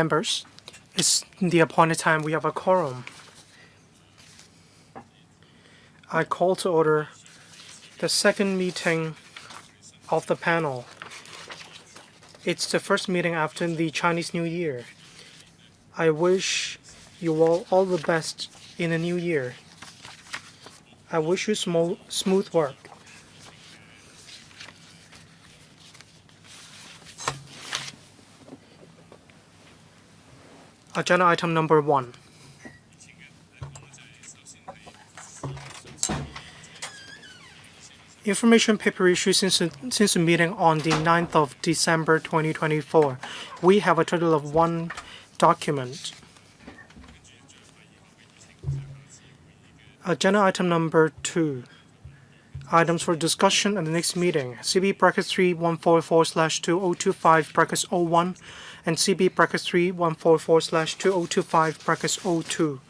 Members, it's the appointed time. We have a quorum. I call to order the second meeting of the panel. It's the first meeting after the Chinese New Year. I wish you all the best in the new year. I wish you smooth work. Agenda item number 1. Information paper issued since the meeting on the 9th of December 2024. We have a total of 1 document. Agenda item number 2. Items for discussion at the next meeting. CB bracket 3144/2025 bracket 01 and CB bracket 3144/2025 bracket 02,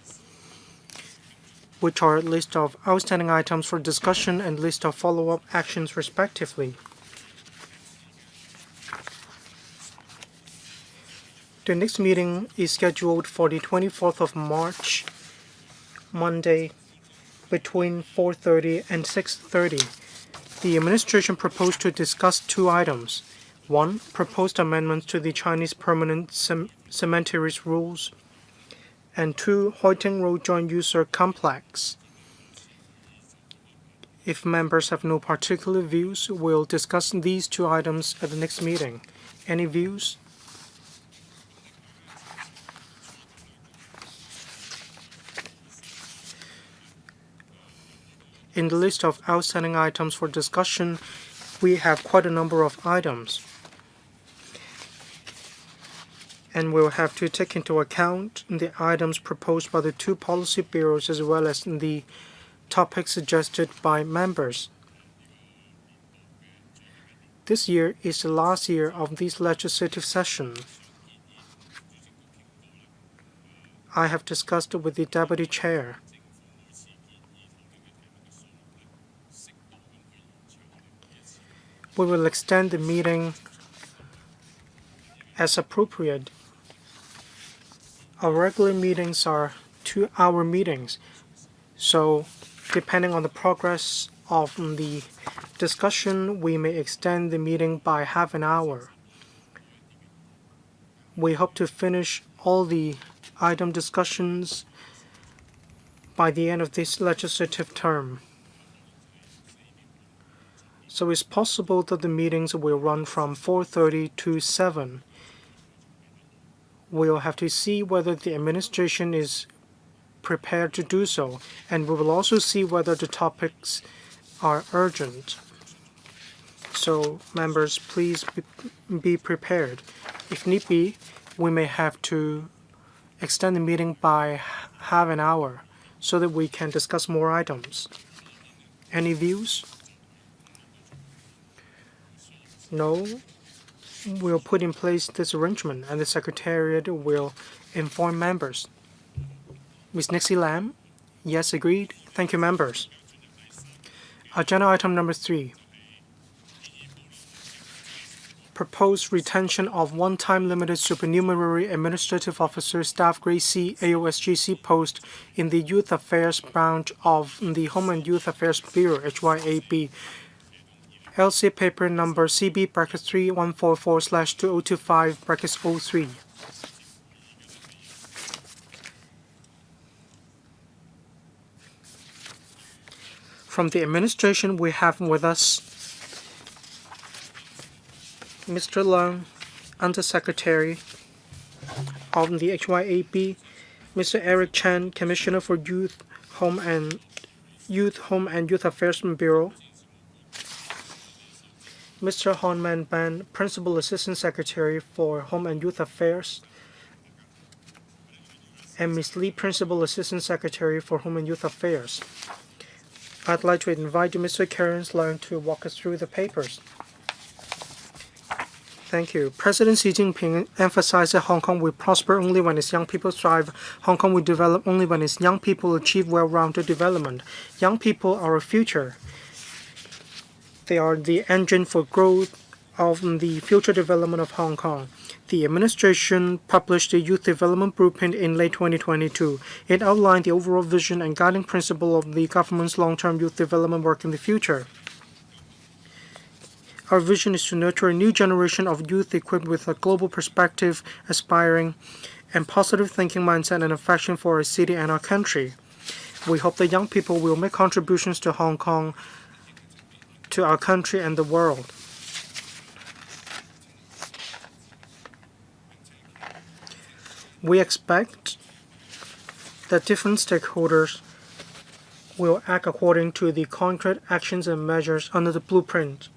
which are a list of outstanding items for discussion and list of follow-up actions respectively. The next meeting is scheduled for the 24th of March, Monday, between 4:30 and 6:30. The administration proposed to discuss 2 items. 1. Proposed amendments to the Chinese permanent cemeteries rules. And 2. Hoiting Road Joint User Complex. If members have no particular views, we'll discuss these 2 items at the next meeting. Any views? In the list of outstanding items for discussion, we have quite a number of items. And we'll have to take into account the items proposed by the 2 policy bureaus as well as the topics suggested by members. This year is the last year of this legislative session. I have discussed with the Deputy Chair. We will extend the meeting as appropriate. Our regular meetings are 2-hour meetings, so depending on the progress of the discussion, we may extend the meeting by half an hour. We hope to finish all the item discussions by the end of this legislative term. So it's possible that the meetings will run from 4:30 to 7. We'll have to see whether the administration is prepared to do so, and we will also see whether the topics are urgent. So members, please be prepared. If need be, we may have to extend the meeting by half an hour so that we can discuss more items. Any views? No, we'll put in place this arrangement and the Secretariat will inform members. Ms. Nixie Lam? Yes, agreed. Thank you, members. Agenda item number 3. Proposed retention of one-time limited supernumerary administrative officer staff grade C AOSGC post in the Youth Affairs branch of the Home and Youth Affairs Bureau, HYAB. LC paper number CB bracket 3144/2025 bracket 03. From the administration, we have with us Mr. Leung, Undersecretary of the HYAB, Mr. Eric Chan, Commissioner for Youth, Home and Youth Affairs Bureau, Mr. Hon Man Ban, Principal Assistant Secretary for Home and Youth Affairs, and Ms. Lee, Principal Assistant Secretary for Home and Youth Affairs. I'd like to invite Mr. Karen Leung to walk us through the papers. Thank you. President Xi Jinping emphasized that Hong Kong will prosper only when its young people thrive. Hong Kong will develop only when its young people achieve well-rounded development. Young people are our future. They are the engine for growth of the future development of Hong Kong. The administration published the Youth Development Blueprint in late 2022. It outlined the overall vision and guiding principle of the government's long-term youth development work in the future. Our vision is to nurture a new generation of youth equipped with a global perspective, aspiring and positive thinking mindset and affection for our city and our country. We hope that young people will make contributions to Hong Kong, to our country and the world. We expect that different stakeholders will act according to the concrete actions and measures under the blueprint.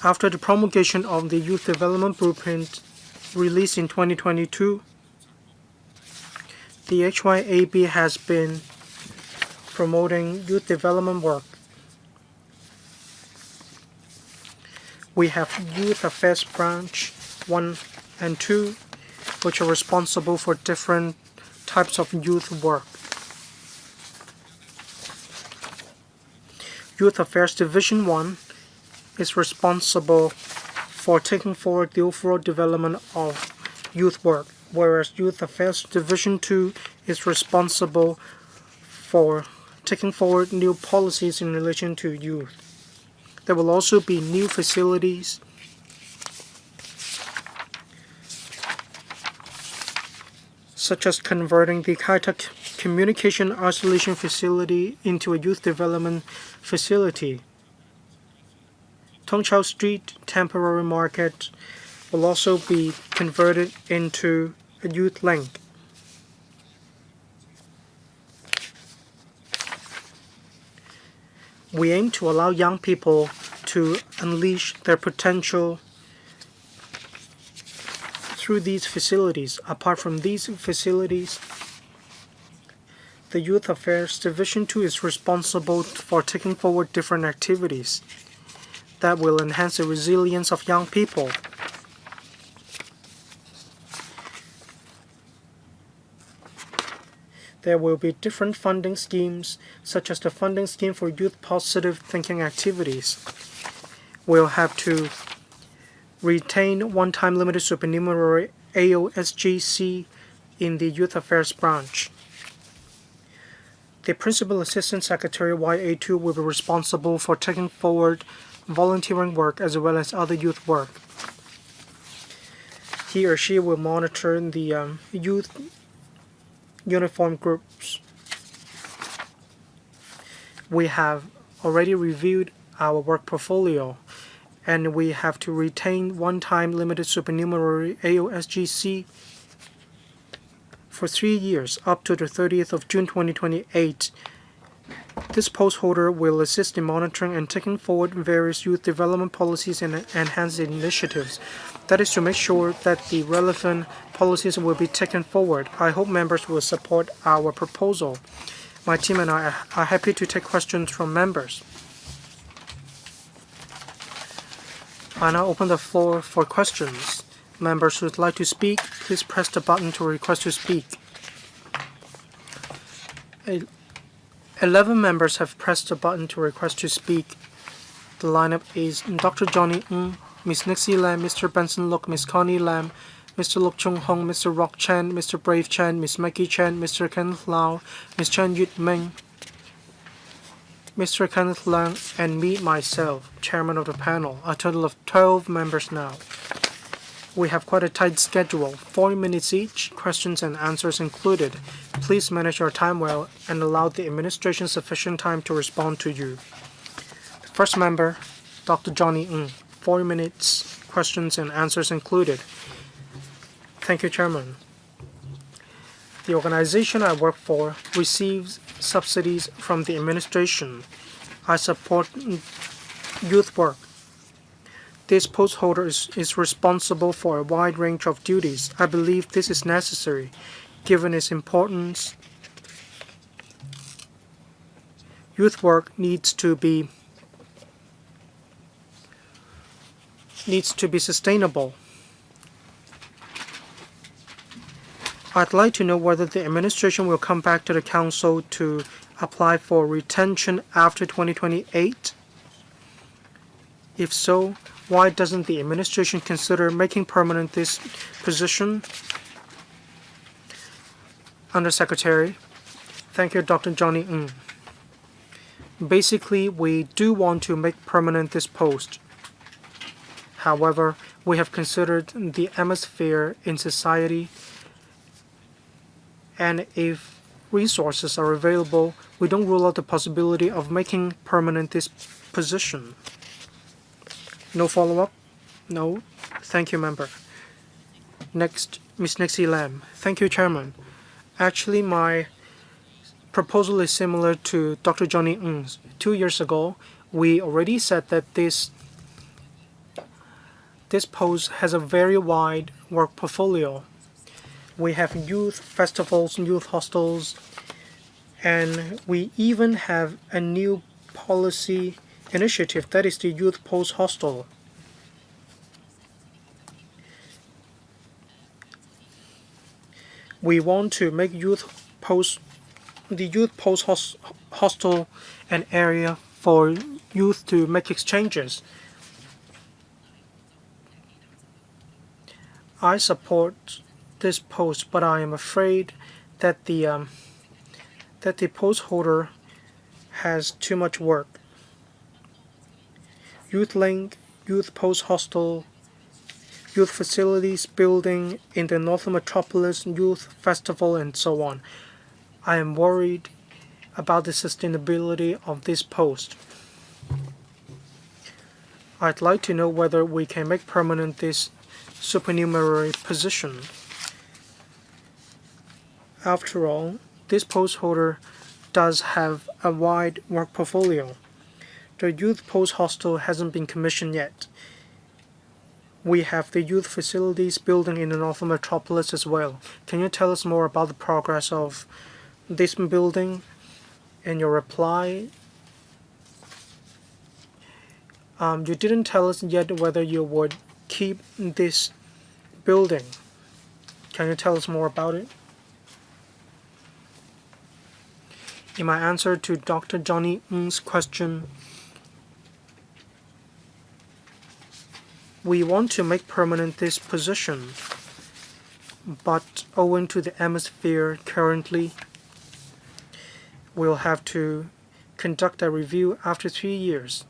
After the promulgation of the Youth Development Blueprint released in 2022, the HYAB has been promoting youth development work. We have Youth Affairs Branch 1 and 2, which are responsible for different types of youth work. Youth Affairs Division 1 is responsible for taking forward the overall development of youth work, whereas Youth Affairs Division 2 is responsible for taking forward new policies in relation to youth. There will also be new facilities such as converting the Kai-Tak Communication Isolation Facility into a youth development facility. Tung Chau Street Temporary Market will also be converted into a youth link. We aim to allow young people to unleash their potential through these facilities. Apart from these facilities, the Youth Affairs Division 2 is responsible for taking forward different activities that will enhance the resilience of young people. There will be different funding schemes, such as the funding scheme for youth positive thinking activities. We'll have to retain one-time limited supernumerary AOSGC in the Youth Affairs branch. The Principal Assistant Secretary YA2 will be responsible for taking forward volunteering work as well as other youth work. He or she will monitor the youth uniform groups. We have already reviewed our work portfolio, and we have to retain one-time limited supernumerary AOSGC for 3 years up to the 30th of June 2028. This post holder will assist in monitoring and taking forward various youth development policies and enhanced initiatives. That is to make sure that the relevant policies will be taken forward. I hope members will support our proposal. My team and I are happy to take questions from members. I now open the floor for questions. Members who would like to speak, please press the button to request to speak. 11 members have pressed the button to request to speak. The lineup is Dr. Johnny Ng, Ms. Nixie Lam, Mr. Benson Look, Ms. Connie Lam, Mr. Look Chung Hong, Mr. Rock Chen, Mr. Brave Chen, Ms. Maggie Chen, Mr. Kenneth Lau, Ms. Chen Yut Ming, Mr. Kenneth Leung, and me, myself, chairman of the panel. A total of 12 members now. We have quite a tight schedule, 40 minutes each, questions and answers included. Please manage your time well and allow the administration sufficient time to respond to you. The first member, Dr. Johnny Ng, 40 minutes, questions and answers included. Thank you, Chairman. The organization I work for receives subsidies from the administration. I support youth work. This post holder is responsible for a wide range of duties. I believe this is necessary, given its importance. Youth work needs to be sustainable. I'd like to know whether the administration will come back to the council to apply for retention after 2028. If so, Why doesn't the administration consider making permanent this position? Undersecretary. Thank you, Dr. Johnny Ng. Basically, we do want to make permanent this post. However, we have considered the atmosphere in society, and if resources are available, we don't rule out the possibility of making permanent this position. No follow-up? No? Thank you, member. Next, Ms. Nixie Lam. Thank you, Chairman. Actually, my proposal is similar to Dr. Johnny Ng's. 2 years ago, we already said that this post has a very wide work portfolio. We have youth festivals, youth hostels, and we even have a new policy initiative, that is the youth post hostel. We want to make the youth post hostel an area for youth to make exchanges. I support this post, but I am afraid that the post holder has too much work. Youth Link, Youth Post Hostel, Youth Facilities Building in the Northern Metropolis, Youth Festival, and so on. I am worried about the sustainability of this post. I'd like to know whether we can make permanent this supernumerary position. After all, this post holder does have a wide work portfolio. The youth post hostel hasn't been commissioned yet. We have the youth facilities building in the Northern Metropolis as well. Can you tell us more about the progress of this building? In your reply, you didn't tell us yet whether you would keep this building. Can you tell us more about it? In my answer to Dr. Johnny Ng's question, we want to make permanent this position, but owing to the atmosphere currently, we'll have to conduct a review after 3 years.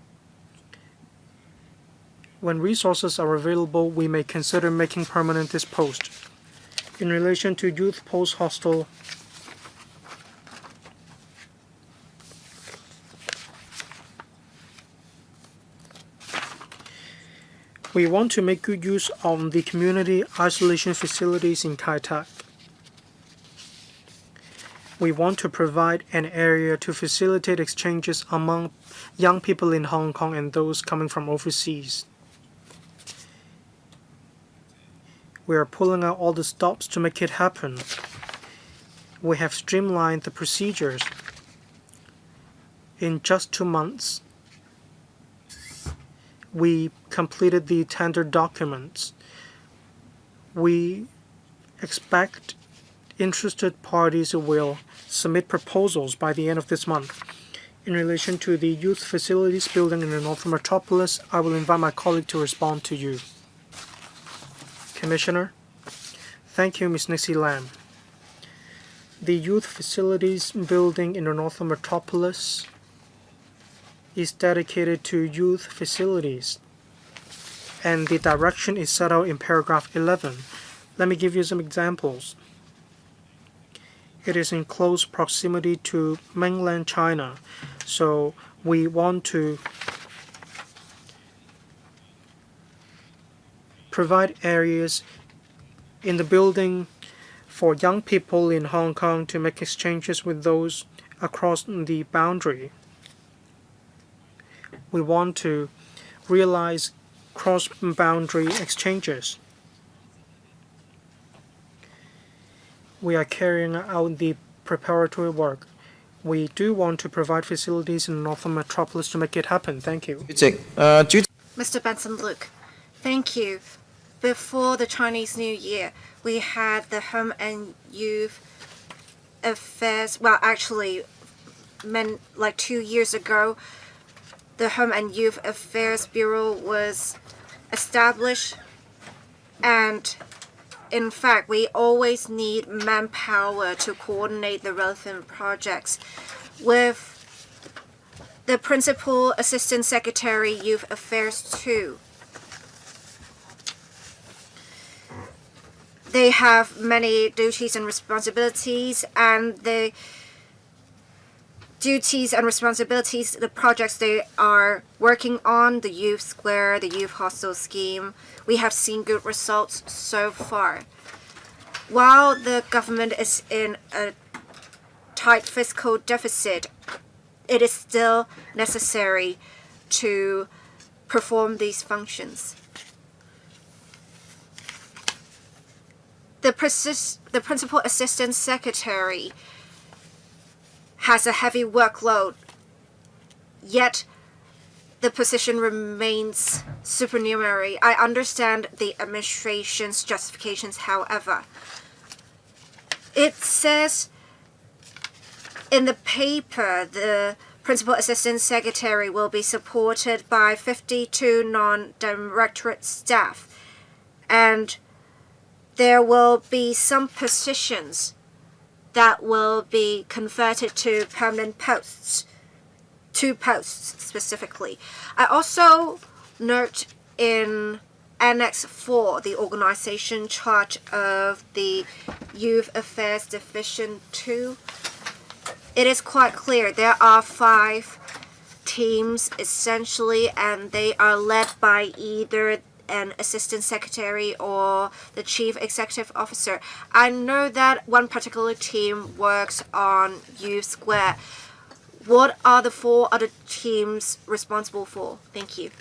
When resources are available, we may consider making permanent this post. In relation to youth post hostel, we want to make good use of the community isolation facilities in Kai Tak. We want to provide an area to facilitate exchanges among young people in Hong Kong and those coming from overseas. We are pulling out all the stops to make it happen. We have streamlined the procedures. In just 2 months, we completed the tender documents. We expect interested parties will submit proposals by the end of this month. In relation to the youth facilities building in the Northern Metropolis, I will invite my colleague to respond to you. Commissioner. Thank you, Ms. Nixie Lam. The youth facilities building in the Northern Metropolis is dedicated to youth facilities, and the direction is set out in paragraph 11. Let me give you some examples. It is in close proximity to mainland China, so we want to provide areas in the building for young people in Hong Kong to make exchanges with those across the boundary. We want to realize cross-boundary exchanges. We are carrying out the preparatory work. We do want to provide facilities in the Northern Metropolis to make it happen. Thank you. Mr. Benson Luke, thank you. Before the Chinese New Year, we had the Home and Youth Affairs, well, actually, like 2 years ago, the Home and Youth Affairs Bureau was established, and in fact, we always need manpower to coordinate the relevant projects. With the Principal Assistant Secretary, Youth Affairs too, they have many duties and responsibilities, and the duties and responsibilities, the projects they are working on, the Youth Square, the Youth Hostel scheme, we have seen good results so far. While the government is in a tight fiscal deficit, it is still necessary to perform these functions. The Principal Assistant Secretary has a heavy workload, yet the position remains supernumerary. I understand the administration's justifications, however. It says in the paper the Principal Assistant Secretary will be supported by 52 non-directorate staff, and there will be some positions that will be converted to permanent posts, 2 posts specifically. I also note in Annex 4, the organization chart of the Youth Affairs Division 2, it is quite clear there are 5 teams essentially, and they are led by either an assistant secretary or the chief executive officer. I know that one particular team works on Youth Square. What are the 4 other teams responsible for? Thank you.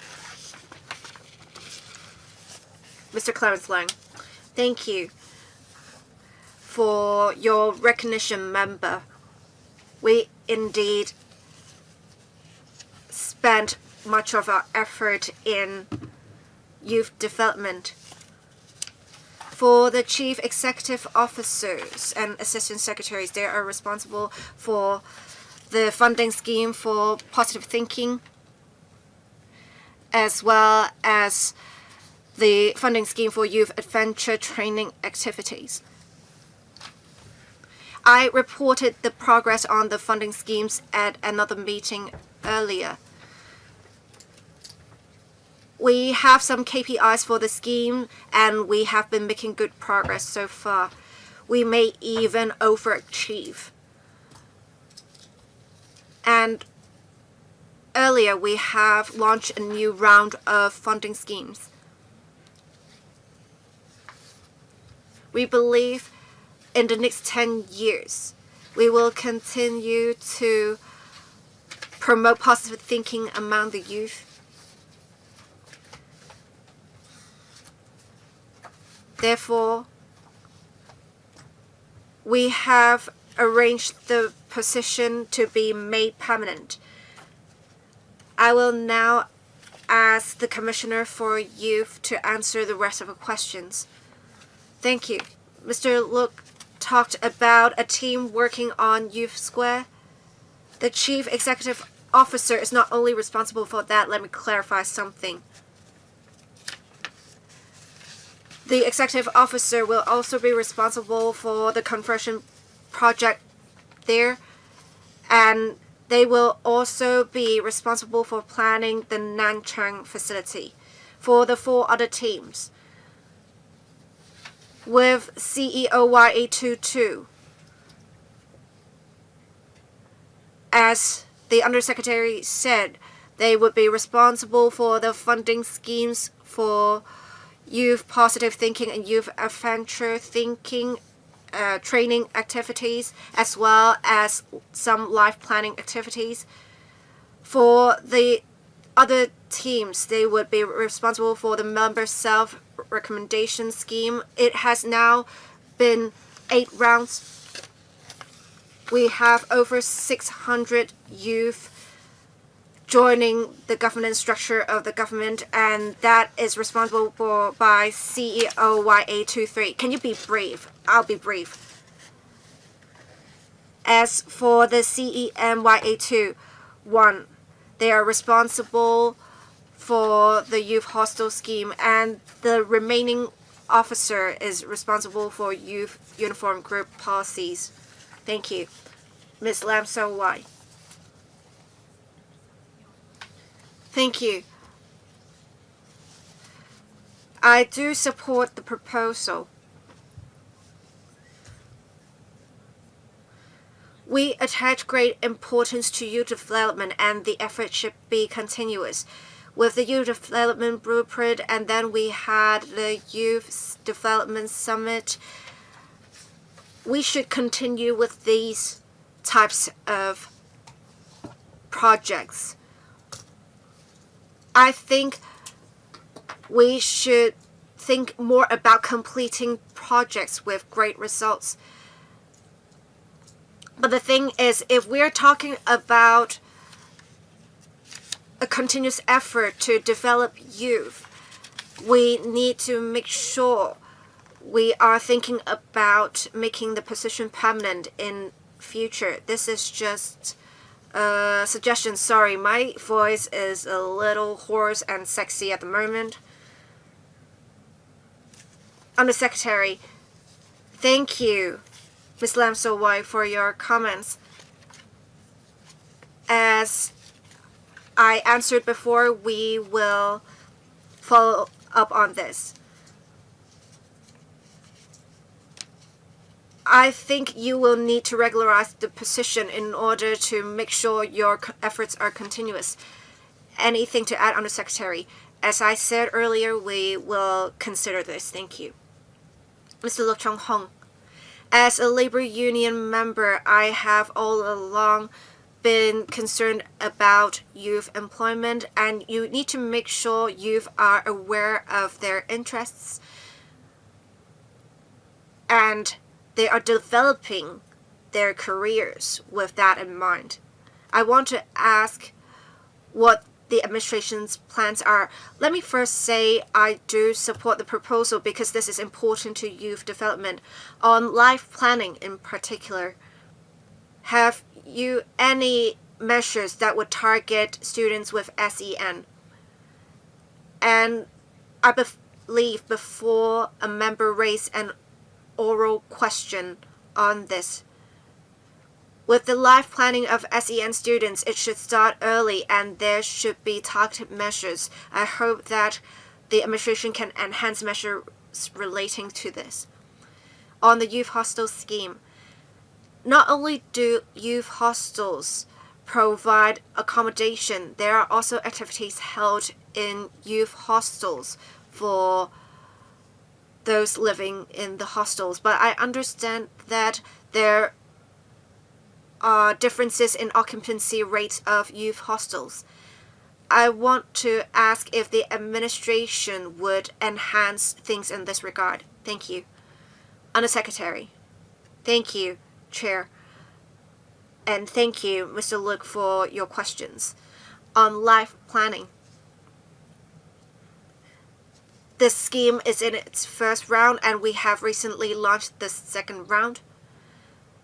Mr. Clarence Lang, thank you for your recognition, member. We indeed spent much of our effort in youth development. For the chief executive officers and assistant secretaries, they are responsible for the funding scheme for positive thinking, as well as the funding scheme for youth adventure training activities. I reported the progress on the funding schemes at another meeting earlier. We have some KPIs for the scheme, and we have been making good progress so far. We may even overachieve. And earlier, we have launched a new round of funding schemes. We believe in the next 10 years, we will continue to promote positive thinking among the youth. Therefore, we have arranged the position to be made permanent. I will now ask the Commissioner for Youth to answer the rest of the questions. Thank you. Mr. Look talked about a team working on Youth Square. The Chief Executive Officer is not only responsible for that. Let me clarify something. The Executive Officer will also be responsible for the conversion project there, and they will also be responsible for planning the Nanchang facility. For the 4 other teams, with CEOYA22, as the Undersecretary said, they would be responsible for the funding schemes for youth positive thinking and youth adventure thinking training activities, as well as some life planning activities. For the other teams, they would be responsible for the member self-recommendation scheme. It has now been 8 rounds. We have over 600 youth joining the governance structure of the government, and that is responsible for by CEOYA23. Can you be brief? I'll be brief. As for the CEMYA21, they are responsible for the youth hostel scheme, and the remaining officer is responsible for youth uniform group policies. Thank you. Ms. Lam So Wai. Thank you. I do support the proposal. We attach great importance to youth development, and the effort should be continuous. With the youth development blueprint, and then we had the youth development summit, we should continue with these types of projects. I think we should think more about completing projects with great results. But the thing is, if we're talking about a continuous effort to develop youth, we need to make sure we are thinking about making the position permanent in future. This is just a suggestion. Sorry, my voice is a little hoarse and sexy at the moment. Undersecretary, thank you, Ms. Lam So Wai, for your comments. As I answered before, we will follow up on this. I think you will need to regularize the position in order to make sure your efforts are continuous. Anything to add, Undersecretary? As I said earlier, we will consider this. Thank you. Mr. Lo Chong Hong, as a labor union member, I have all along been concerned about youth employment, and you need to make sure youth are aware of their interests and they are developing their careers with that in mind. I want to ask what the administration's plans are. Let me first say I do support the proposal because this is important to youth development. On life planning in particular, have you any measures that would target students with SEN? And I believe before a member raised an oral question on this. With the life planning of SEN students, it should start early and there should be targeted measures. I hope that the administration can enhance measures relating to this. On the youth hostel scheme, not only do youth hostels provide accommodation, there are also activities held in youth hostels for those living in the hostels. But I understand that there are differences in occupancy rates of youth hostels. I want to ask if the administration would enhance things in this regard. Thank you. Undersecretary. Thank you, Chair. And thank you, Mr. Luke, for your questions. On life planning, this scheme is in its first round and we have recently launched the second round.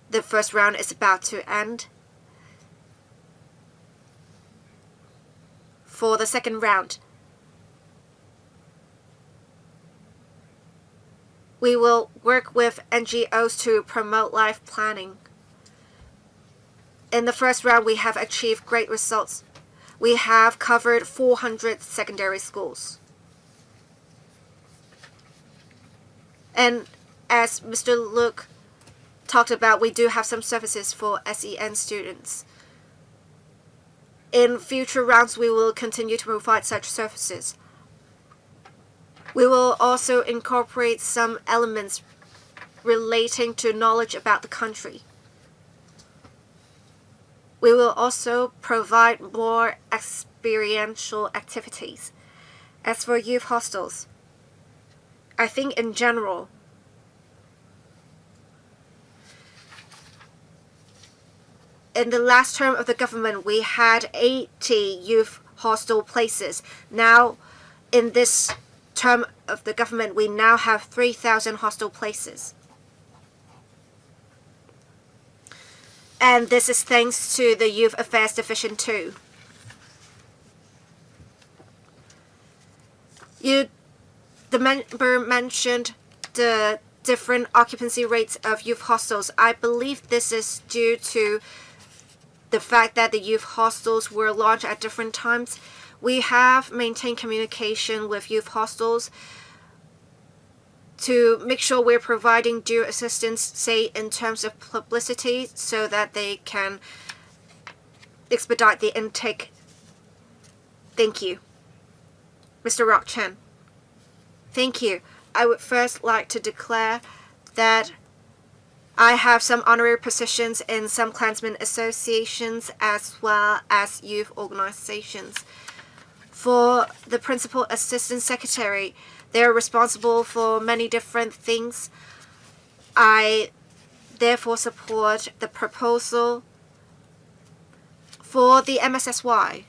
The first round is about to end. For the second round, we will work with NGOs to promote life planning. In the first round, we have achieved great results. We have covered 400 secondary schools. And as Mr. Luke talked about, we do have some services for SEN students. In future rounds, we will continue to provide such services. We will also incorporate some elements relating to knowledge about the country. We will also provide more experiential activities. As for youth hostels, I think in general, in the last term of the government, we had 80 youth hostel places. Now, in this term of the government, we now have 3,000 hostel places. And this is thanks to the Youth Affairs Division 2. The member mentioned the different occupancy rates of youth hostels. I believe this is due to the fact that the youth hostels were launched at different times. We have maintained communication with youth hostels to make sure we're providing due assistance, say in terms of publicity, so that they can expedite the intake. Thank you. Mr. Rock Chen. Thank you. I would first like to declare that I have some honorary positions in some Klansmen associations as well as youth organizations. For the Principal Assistant Secretary, they're responsible for many different things. I therefore support the proposal. For the MSSY,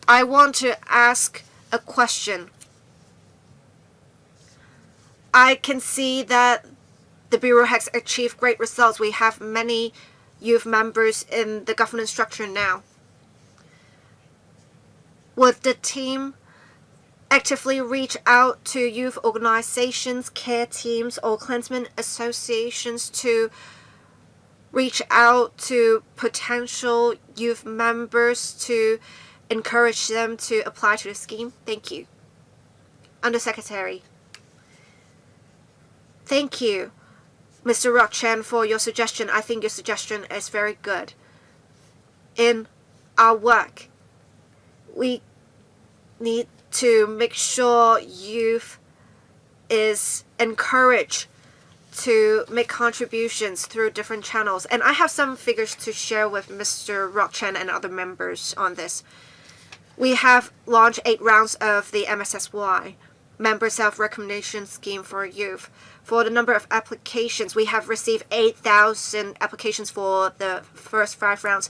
I want to ask a question. I can see that the Bureau has achieved great results. We have many youth members in the governance structure now. Would the team actively reach out to youth organizations, care teams, or Klansmen associations to reach out to potential youth members to encourage them to apply to the scheme? Thank you. Undersecretary. Thank you, Mr. Rock Chen, for your suggestion. I think your suggestion is very good. In our work, we need to make sure youth is encouraged to make contributions through different channels. And I have some figures to share with Mr. Rock Chen and other members on this. We have launched 8 rounds of the MSSY, Member Self-Recommendation Scheme for Youth. For the number of applications, we have received 8,000 applications for the first 5 rounds.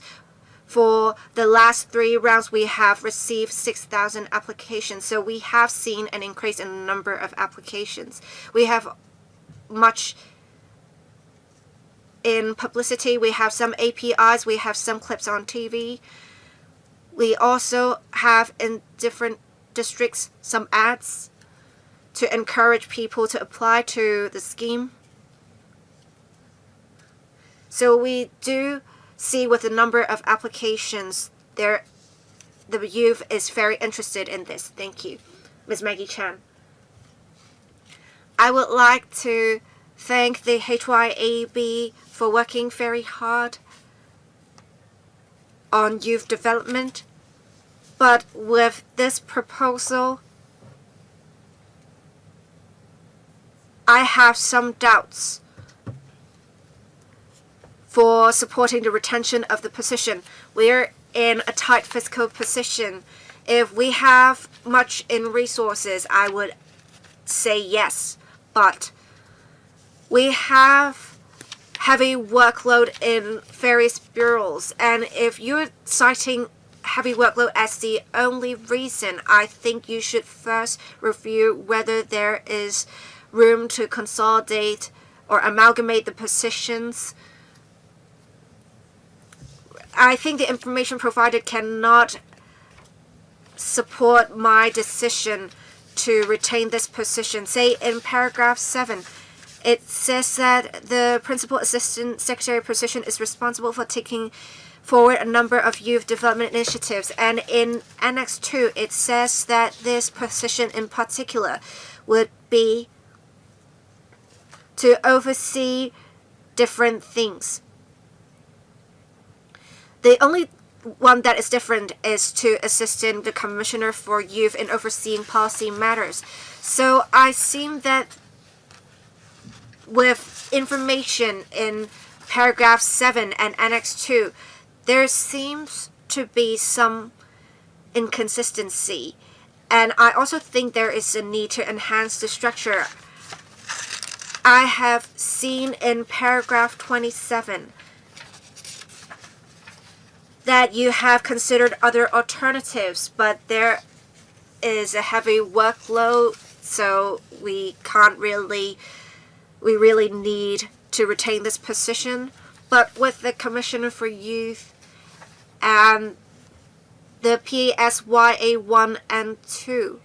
For the last 3 rounds, we have received 6,000 applications. So we have seen an increase in the number of applications. We have much in publicity. We have some APIs. We have some clips on TV. We also have in different districts some ads to encourage people to apply to the scheme. So we do see with the number of applications, the youth is very interested in this. Thank you. Ms. Maggie Chan. I would like to thank the HYAB for working very hard on youth development. But with this proposal, I have some doubts for supporting the retention of the position. We're in a tight fiscal position. If we have much in resources, I would say yes. But we have heavy workload in various bureaus. And if you're citing heavy workload as the only reason, I think you should first review whether there is room to consolidate or amalgamate the positions. I think the information provided cannot support my decision to retain this position. Say in paragraph 7, it says that the Principal Assistant Secretary position is responsible for taking forward a number of youth development initiatives. And in Annex 2, it says that this position in particular would be to oversee different things. The only one that is different is to assist in the Commissioner for Youth in overseeing policy matters. So I seem that with information in paragraph 7 and Annex 2, there seems to be some inconsistency. And I also think there is a need to enhance the structure. I have seen in paragraph 27 that you have considered other alternatives, but there is a heavy workload, so we really need to retain this position. But with the Commissioner for Youth and the PSYA 1 and 2,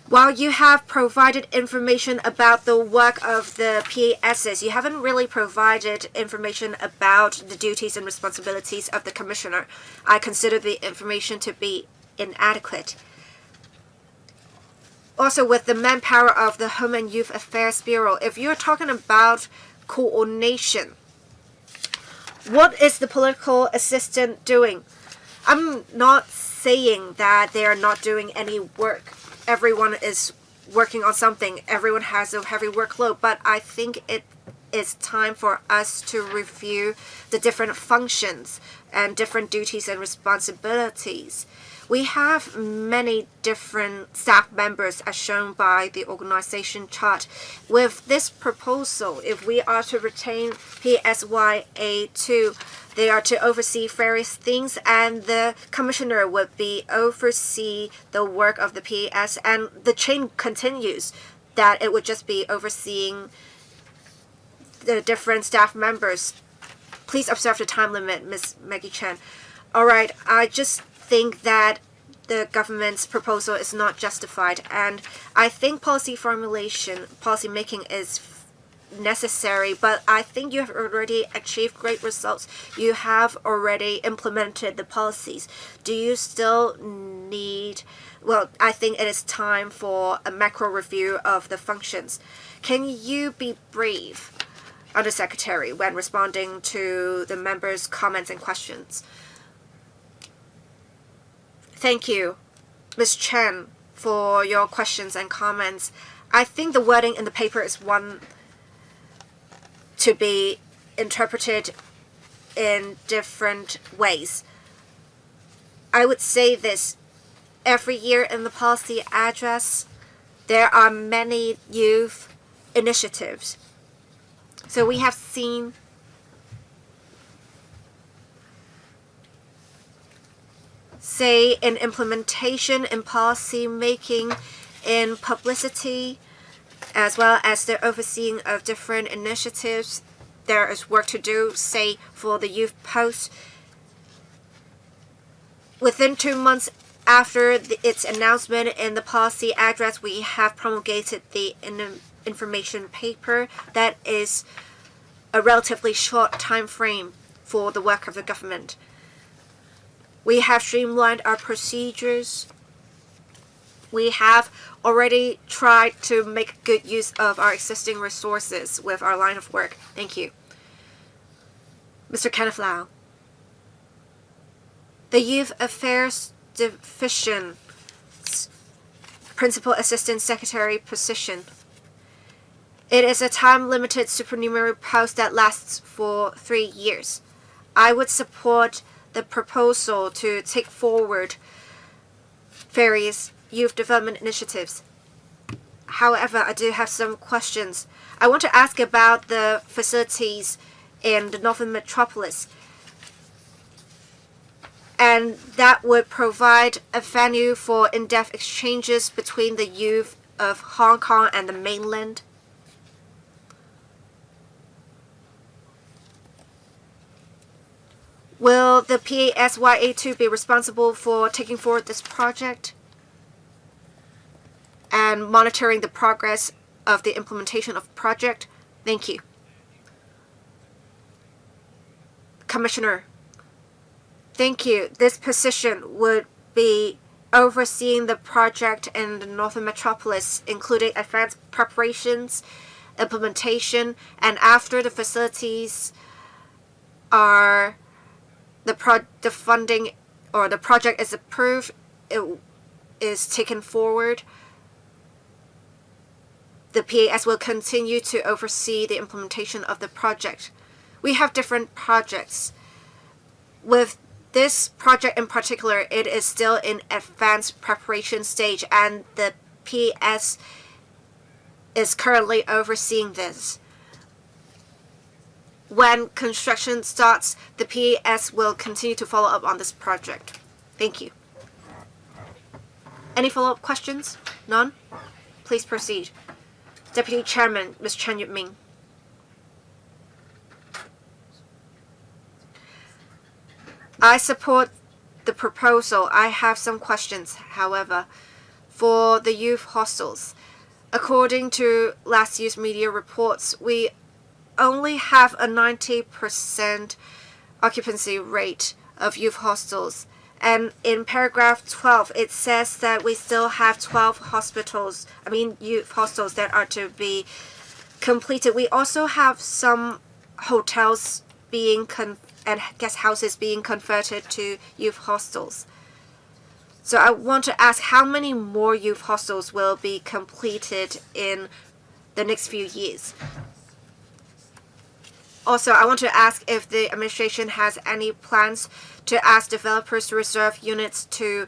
While you have provided information about the work of the PASs, you haven't really provided information about the duties and responsibilities of the commissioner. I consider the information to be inadequate. Also, with the manpower of the Home and Youth Affairs Bureau, if you're talking about coordination, what is the political assistant doing? I'm not saying that they are not doing any work. Everyone is working on something. Everyone has a heavy workload, but I think it is time for us to review the different functions and different duties and responsibilities. We have many different staff members as shown by the organization chart. With this proposal, if we are to retain PSYA2, they are to oversee various things, and the commissioner would be oversee the work of the PAS, and the chain continues that it would just be overseeing the different staff members. Please observe the time limit, Ms. Maggie Chen. All right, I just think that the government's proposal is not justified, and I think policy formulation, policy making is necessary, but I think you have already achieved great results. You have already implemented the policies. Do you still need, well, I think it is time for a macro review of the functions. Can you be brief, Undersecretary, when responding to the members' comments and questions? Thank you, Ms. Chen, for your questions and comments. I think the wording in the paper is one to be interpreted in different ways. I would say this: every year in the policy address, there are many youth initiatives. So we have seen say in implementation, in policy making, in publicity, as well as the overseeing of different initiatives. There is work to do, say, for the youth post. Within 2 months after its announcement in the policy address, we have promulgated the information paper. That is a relatively short time frame for the work of the government. We have streamlined our procedures. We have already tried to make good use of our existing resources with our line of work. Thank you. Mr. Kenneth Lau. The Youth Affairs Division Principal Assistant Secretary position. It is a time-limited supernumerary post that lasts for 3 years. I would support the proposal to take forward various youth development initiatives. However, I do have some questions. I want to ask about the facilities in the Northern Metropolis. And that would provide a venue for in-depth exchanges between the youth of Hong Kong and the mainland. Will the PASYA2 be responsible for taking forward this project and monitoring the progress of the implementation of the project? Thank you. Commissioner, thank you. This position would be overseeing the project in the Northern Metropolis, including advanced preparations, implementation, and after the facilities are the funding or the project is approved, it is taken forward. The PAS will continue to oversee the implementation of the project. We have different projects. With this project in particular, it is still in advanced preparation stage, and the PAS is currently overseeing this. When construction starts, the PAS will continue to follow up on this project. Thank you. Any follow-up questions? None? Please proceed. Deputy Chairman, Ms. Chen Yupming. I support the proposal. I have some questions, however. for the youth hostels. According to last year's media reports, we only have a 90% occupancy rate of youth hostels. And in paragraph 12, it says that we still have 12 youth hostels that are to be completed. We also have some hotels and guest houses being converted to youth hostels. So I want to ask how many more youth hostels will be completed in the next few years. Also, I want to ask if the administration has any plans to ask developers to reserve units to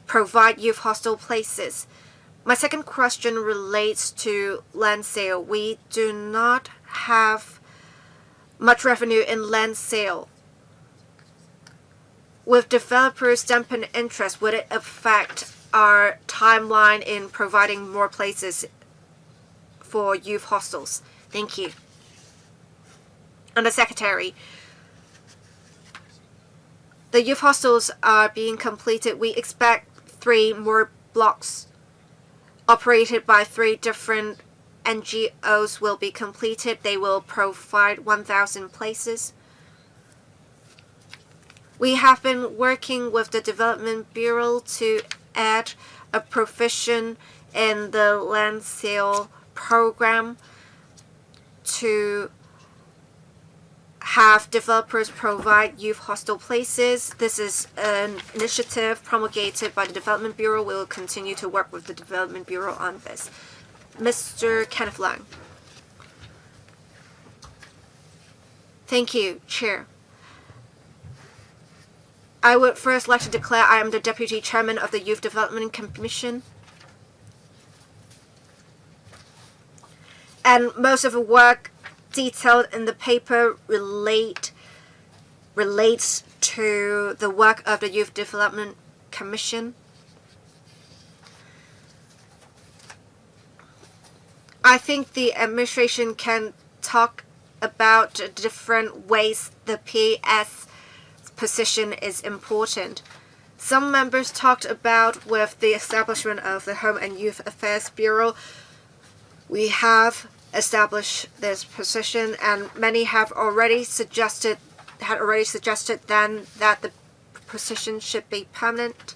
provide youth hostel places. My second question relates to land sale. We do not have much revenue in land sale. With developers' dampened interest, would it affect our timeline in providing more places for youth hostels? Thank you. Under Secretary, the youth hostels are being completed. We expect 3 more blocks operated by 3 different NGOs will be completed. They will provide 1,000 places. We have been working with the Development Bureau to add a provision in the land sale program to have developers provide youth hostel places. This is an initiative promulgated by the Development Bureau. We will continue to work with the Development Bureau on this. Mr. Kenneth Lang. Thank you, Chair. I would first like to declare I am the Deputy Chairman of the Youth Development Commission. And most of the work detailed in the paper relates to the work of the Youth Development Commission. I think the administration can talk about different ways the PS position is important. Some members talked about with the establishment of the Home and Youth Affairs Bureau, we have established this position, and many had already suggested then that the position should be permanent.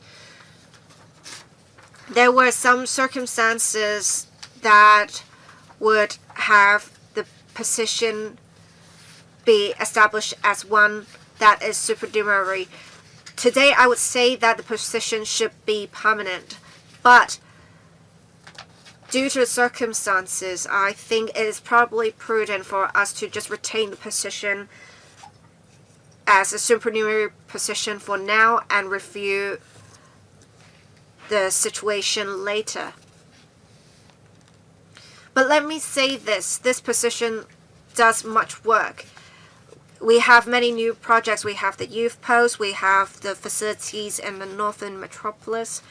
There were some circumstances that would have the position be established as one that is supernumerary. Today, I would say that the position should be permanent, but due to the circumstances, I think it is probably prudent for us to just retain the position as a supernumerary position for now and review the situation later. But let me say this position does much work. We have many new projects. We have the youth post, we have the facilities in the northern metropolis.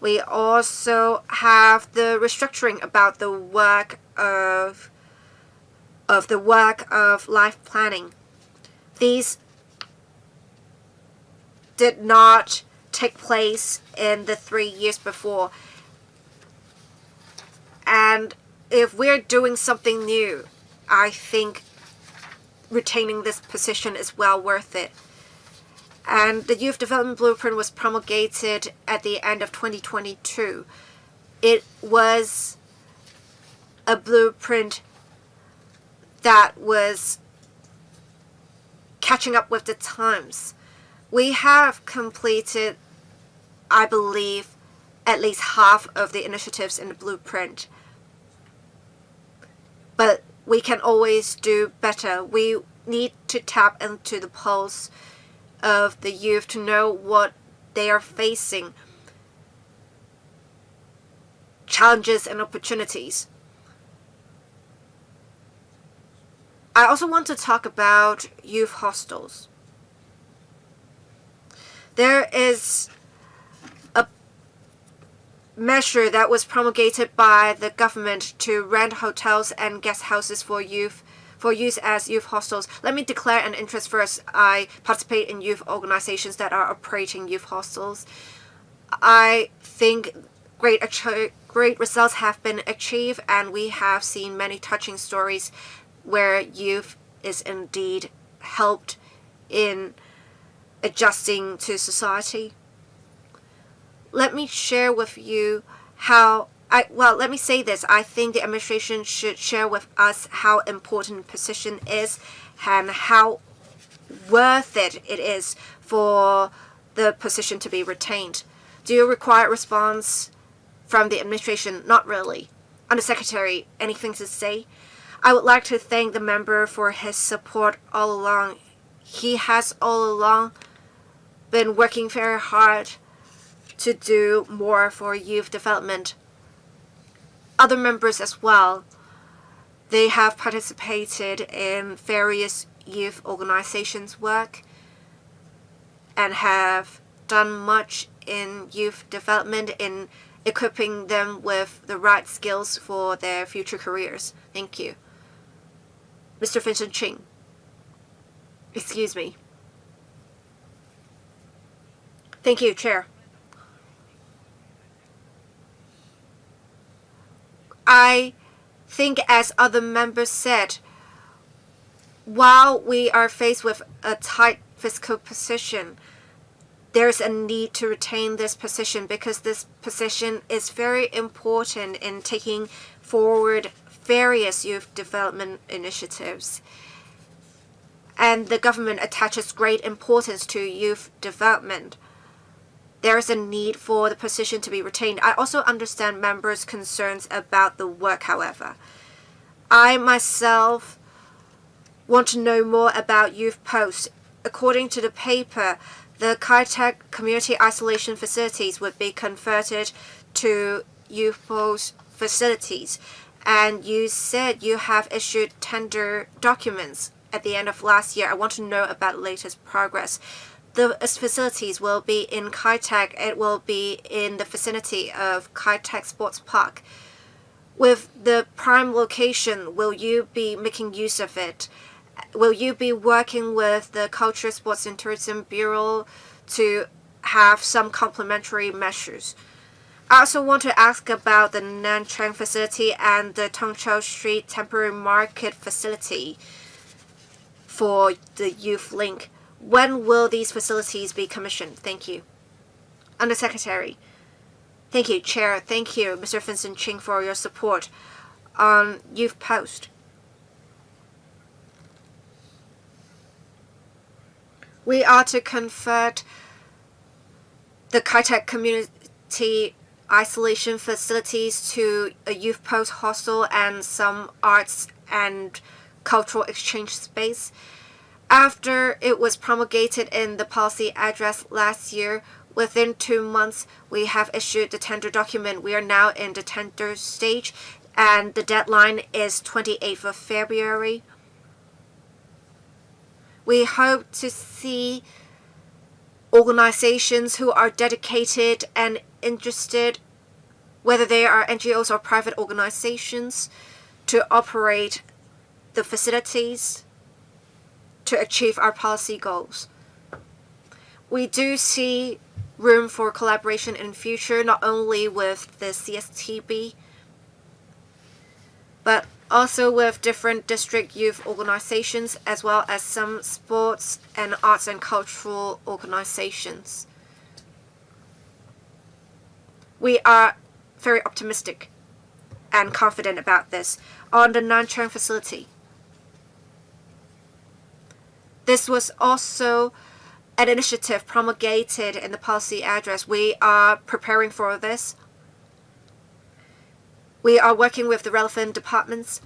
We also have the restructuring about the work of life planning. These did not take place in the 3 years before. And if we're doing something new, I think retaining this position is well worth it. And the Youth Development Blueprint was promulgated at the end of 2022. It was a blueprint that was catching up with the times. We have completed, I believe, at least half of the initiatives in the blueprint. But we can always do better. We need to tap into the pulse of the youth to know what they are facing, challenges and opportunities. I also want to talk about youth hostels. There is a measure that was promulgated by the government to rent hotels and guest houses for use as youth hostels. Let me declare an interest first. I participate in youth organizations that are operating youth hostels. I think great results have been achieved, and we have seen many touching stories where youth is indeed helped in adjusting to society. Let me share with you let me say this. I think the administration should share with us how important position is and how worth it is for the position to be retained. Do you require a response from the administration? Not really. Undersecretary, anything to say? I would like to thank the member for his support all along. He has all along been working very hard to do more for youth development. Other members as well, they have participated in various youth organizations' work and have done much in youth development, in equipping them with the right skills for their future careers. Thank you. Mr. Vincent Ching. Excuse me. Thank you, Chair. I think, as other members said, while we are faced with a tight fiscal position, there's a need to retain this position because this position is very important in taking forward various youth development initiatives. And the government attaches great importance to youth development. There is a need for the position to be retained. I also understand members' concerns about the work, however. I myself want to know more about youth posts. According to the paper, the Kai-Tak community isolation facilities would be converted to youth post facilities. And you said you have issued tender documents at the end of last year. I want to know about the latest progress. The facilities will be in Kai-Tak. It will be in the vicinity of Kai-Tak Sports Park. With the prime location, will you be making use of it? Will you be working with the Culture, Sports and Tourism Bureau to have some complementary measures? I also want to ask about the Nanchang facility and the Tongchou Street temporary market facility for the Youth Link. When will these facilities be commissioned? Thank you. Undersecretary. Thank you, Chair. Thank you, Mr. Vincent Ching, for your support on Youth Post. We are to convert the Kai-Tak community isolation facilities to a youth post hostel and some arts and cultural exchange space. After it was promulgated in the policy address last year, within 2 months, we have issued the tender document. We are now in the tender stage, and the deadline is 28th of February. We hope to see organizations who are dedicated and interested, whether they are NGOs or private organizations, to operate the facilities to achieve our policy goals. We do see room for collaboration in future, not only with the CSTB, but also with different district youth organizations, as well as some sports and arts and cultural organizations. We are very optimistic and confident about this. On the Nanchang facility, this was also an initiative promulgated in the policy address. We are preparing for this. We are working with the relevant departments.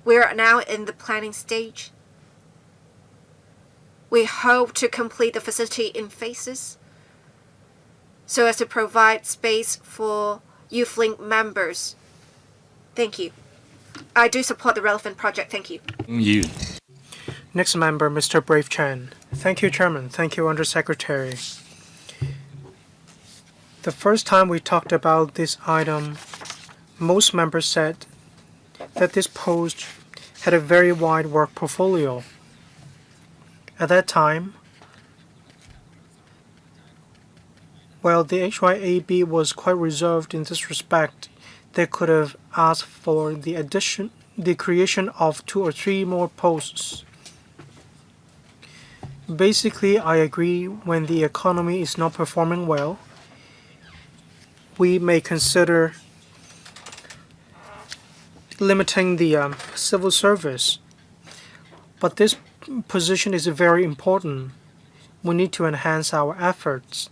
We are now in the planning stage. We hope to complete the facility in phases so as to provide space for Youth Link members. Thank you. I do support the relevant project. Thank you. Next member, Mr. Brave Chan. Thank you, Chairman. Thank you, Undersecretary. The first time we talked about this item, most members said that this post had a very wide work portfolio. At that time, While the HYAB was quite reserved in this respect, they could have asked for the creation of 2 or 3 more posts. Basically, I agree when the economy is not performing well, we may consider limiting the civil service. But this position is very important. We need to enhance our efforts.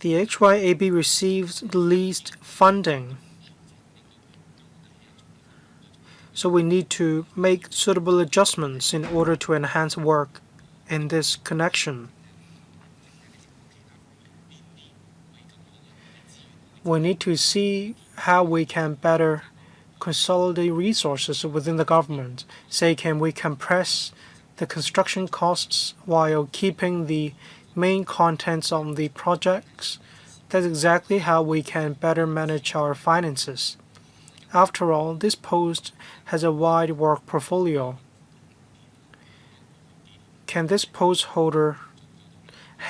The HYAB receives the least funding, so we need to make suitable adjustments in order to enhance work in this connection. We need to see how we can better consolidate resources within the government. Say, can we compress the construction costs while keeping the main contents of the projects? That's exactly how we can better manage our finances. After all, this post has a wide work portfolio. Can this post holder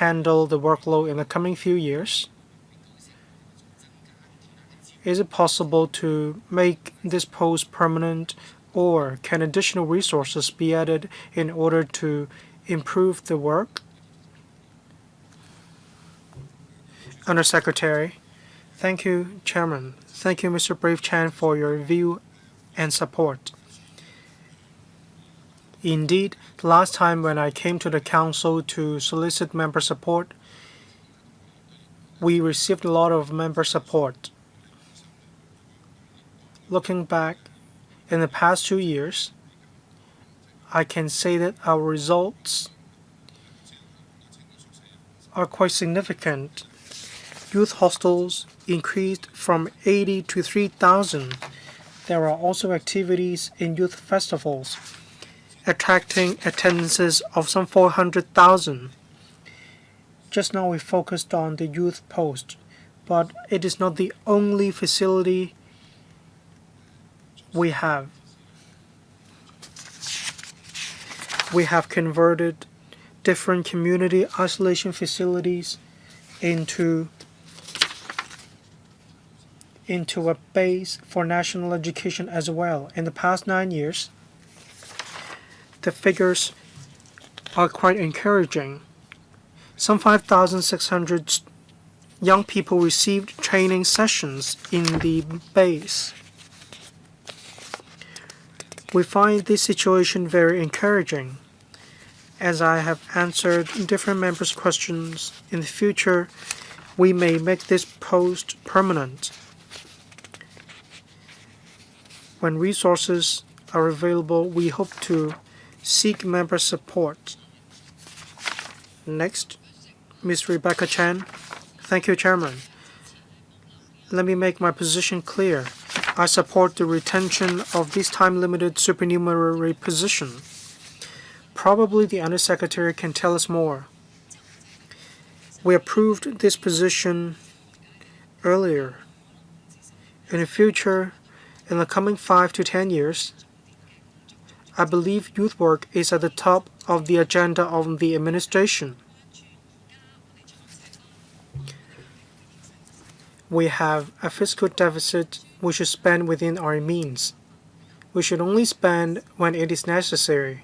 handle the workload in the coming few years? Is it possible to make this post permanent, or can additional resources be added in order to improve the work? Undersecretary. Thank you, Chairman. Thank you, Mr. Brave Chan, for your view and support. Indeed, the last time when I came to the Council to solicit member support, we received a lot of member support. Looking back, in the past 2 years, I can say that our results are quite significant. Youth hostels increased from 80 to 3,000. There are also activities in youth festivals, attracting attendances of some 400,000. Just now we focused on the youth post, but it is not the only facility we have. We have converted different community isolation facilities into a base for national education as well. In the past 9 years, the figures are quite encouraging. Some 5,600 young people received training sessions in the base. We find this situation very encouraging. As I have answered different members' questions, in the future, we may make this post permanent. When resources are available, we hope to seek member support. Next, Ms. Rebecca Chan. Thank you, Chairman. Let me make my position clear. I support the retention of this time-limited supernumerary position. Probably the Undersecretary can tell us more. We approved this position earlier. In the future, in the coming 5 to 10 years, I believe youth work is at the top of the agenda of the administration. We have a fiscal deficit we should spend within our means. We should only spend when it is necessary.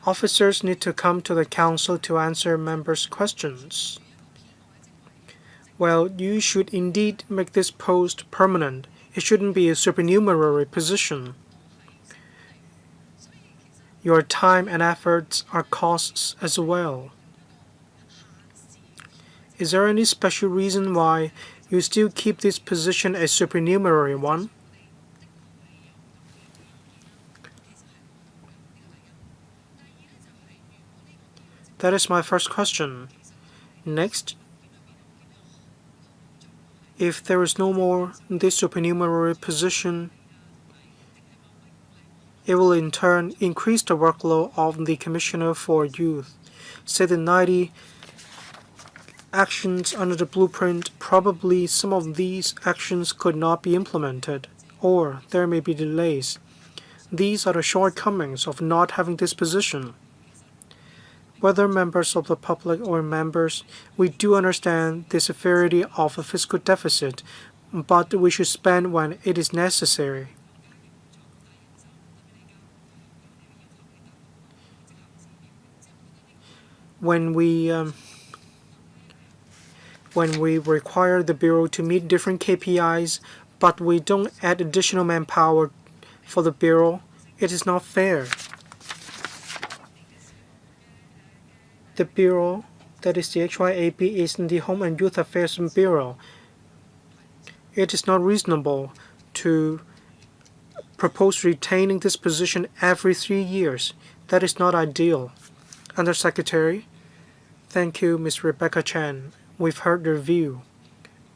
Officers need to come to the Council to answer members' questions. Well, you should indeed make this post permanent. It shouldn't be a supernumerary position. Your time and efforts are costs as well. Is there any special reason why you still keep this position a supernumerary one? That is my first question. Next, if there is no more this supernumerary position, it will in turn increase the workload of the Commissioner for Youth. Say the 90 actions under the blueprint, probably some of these actions could not be implemented, or there may be delays. These are the shortcomings of not having this position. Whether members of the public or members, we do understand the severity of a fiscal deficit, but we should spend when it is necessary. When we require the Bureau to meet different KPIs, but we don't add additional manpower for the Bureau, it is not fair. The Bureau, that is the HYAB, is the Home and Youth Affairs Bureau. It is not reasonable to propose retaining this position every 3 years. That is not ideal. Undersecretary, thank you, Ms. Rebecca Chan. We've heard your view.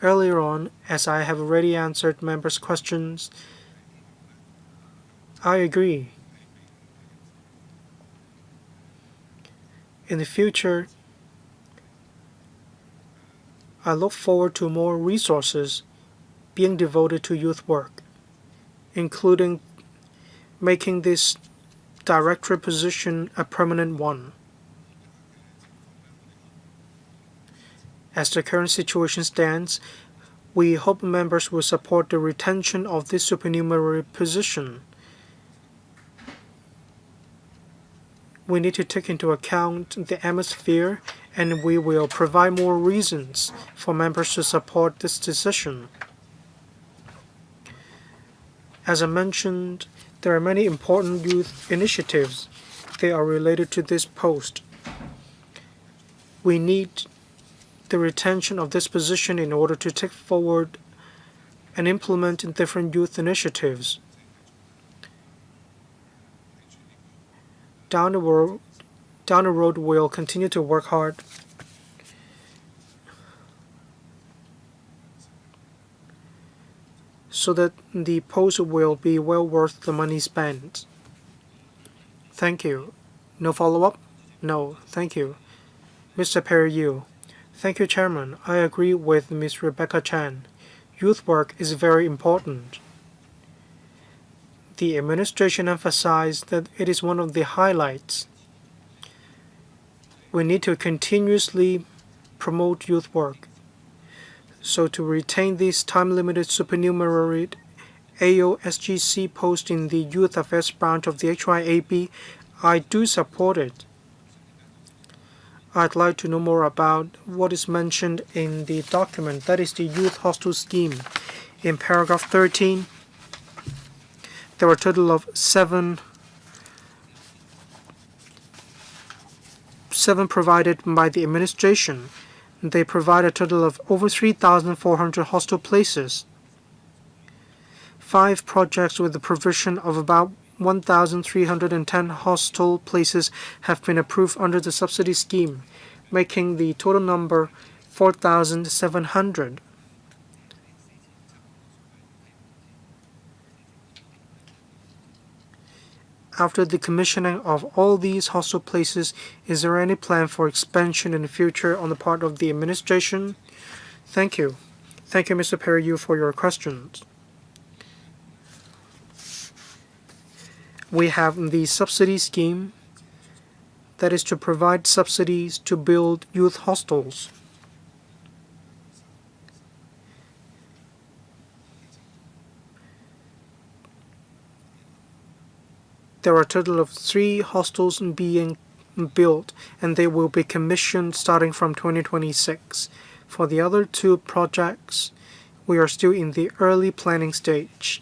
Earlier on, as I have already answered members' questions, I agree. In the future, I look forward to more resources being devoted to youth work, including making this director position a permanent one. As the current situation stands, we hope members will support the retention of this supernumerary position. We need to take into account the atmosphere, and we will provide more reasons for members to support this decision. As I mentioned, there are many important youth initiatives. They are related to this post. We need the retention of this position in order to take forward and implement different youth initiatives. Down the road, we'll continue to work hard so that the post will be well worth the money spent. Thank you. No follow-up? No, thank you. Mr. Perry, thank you, Chairman. I agree with Ms. Rebecca Chan. Youth work is very important. The administration emphasized that it is one of the highlights. We need to continuously promote youth work. So to retain this time-limited supernumerary AOSGC post in the Youth Affairs branch of the HYAB, I do support it. I'd like to know more about what is mentioned in the document, that is the youth hostel scheme. In paragraph 13, there were a total of seven provided by the administration. They provide a total of over 3,400 hostel places. 5 projects with the provision of about 1,310 hostel places have been approved under the subsidy scheme, making the total number 4,700. After the commissioning of all these hostel places, is there any plan for expansion in the future on the part of the administration? Thank you. Thank you, Mr. Perry, for your questions. We have the subsidy scheme, that is to provide subsidies to build youth hostels. There are a total of 3 hostels being built, and they will be commissioned starting from 2026. For the other 2 projects, we are still in the early planning stage.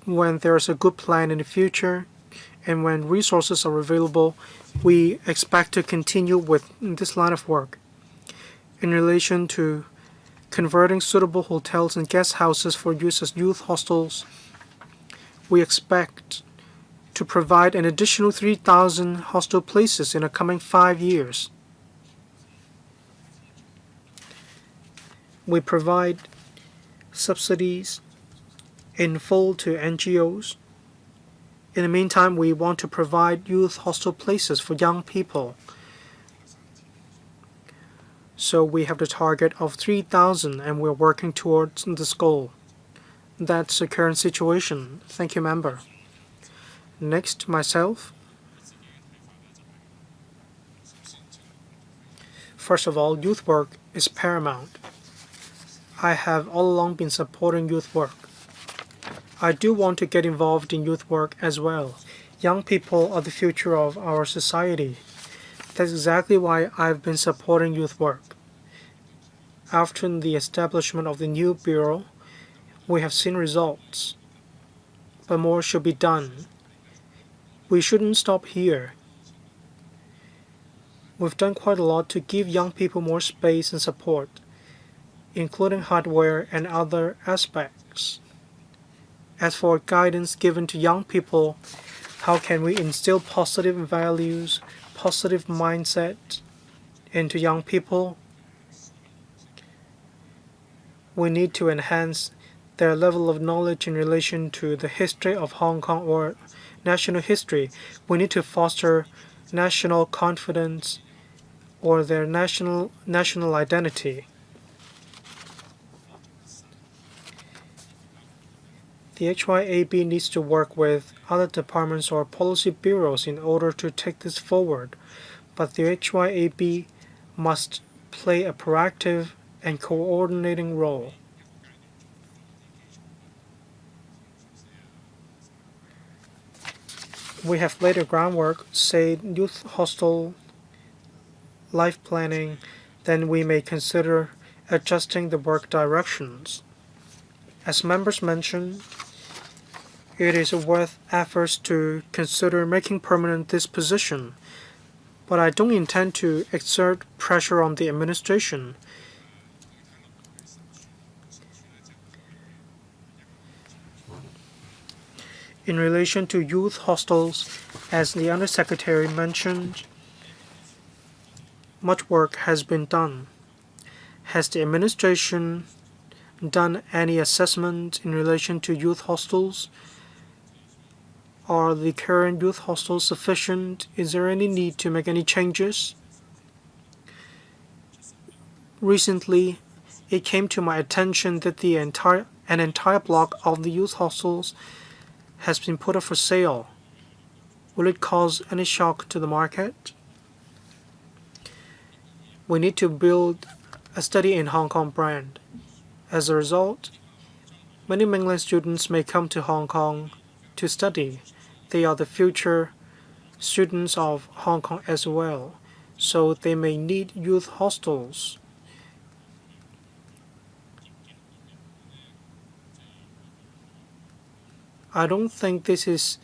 When there is a good plan in the future, and when resources are available, we expect to continue with this line of work. In relation to converting suitable hotels and guest houses for use as youth hostels, we expect to provide an additional 3,000 hostel places in the coming 5 years. We provide subsidies in full to NGOs. In the meantime, we want to provide youth hostel places for young people. So we have the target of 3,000, and we're working towards this goal. That's the current situation. Thank you, member. Next, myself. First of all, youth work is paramount. I have all along been supporting youth work. I do want to get involved in youth work as well. Young people are the future of our society. That's exactly why I've been supporting youth work. After the establishment of the new bureau, we have seen results, but more should be done. We shouldn't stop here. We've done quite a lot to give young people more space and support, including hardware and other aspects. As for guidance given to young people, how can we instill positive values, positive mindset into young people? We need to enhance their level of knowledge in relation to the history of Hong Kong or national history. We need to foster national confidence or their national identity. The HYAB needs to work with other departments or policy bureaus in order to take this forward, but the HYAB must play a proactive and coordinating role. We have laid the groundwork, say youth hostel, life planning, then we may consider adjusting the work directions. As members mentioned, it is worth efforts to consider making permanent this position, but I don't intend to exert pressure on the administration. In relation to youth hostels, as the Undersecretary mentioned, much work has been done. Has the administration done any assessment in relation to youth hostels? Are the current youth hostels sufficient? Is there any need to make any changes? Recently, it came to my attention that an entire block of the youth hostels has been put up for sale. Will it cause any shock to the market? We need to build a study in Hong Kong brand. As a result, many mainland students may come to Hong Kong to study. They are the future students of Hong Kong as well, so they may need youth hostels. I don't think this is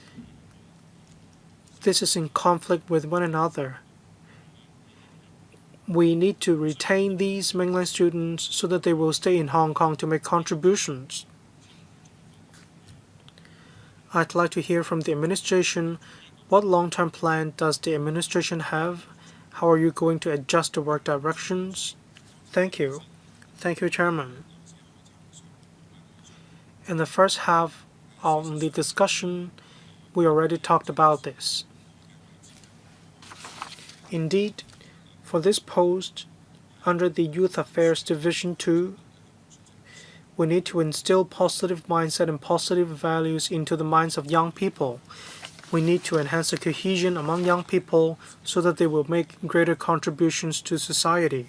in conflict with one another. We need to retain these mainland students so that they will stay in Hong Kong to make contributions. I'd like to hear from the administration. What long-term plan does the administration have? How are you going to adjust the work directions? Thank you. Thank you, Chairman. In the first half of the discussion, we already talked about this. Indeed, for this post, under the Youth Affairs Division 2, we need to instill positive mindset and positive values into the minds of young people. We need to enhance the cohesion among young people so that they will make greater contributions to society.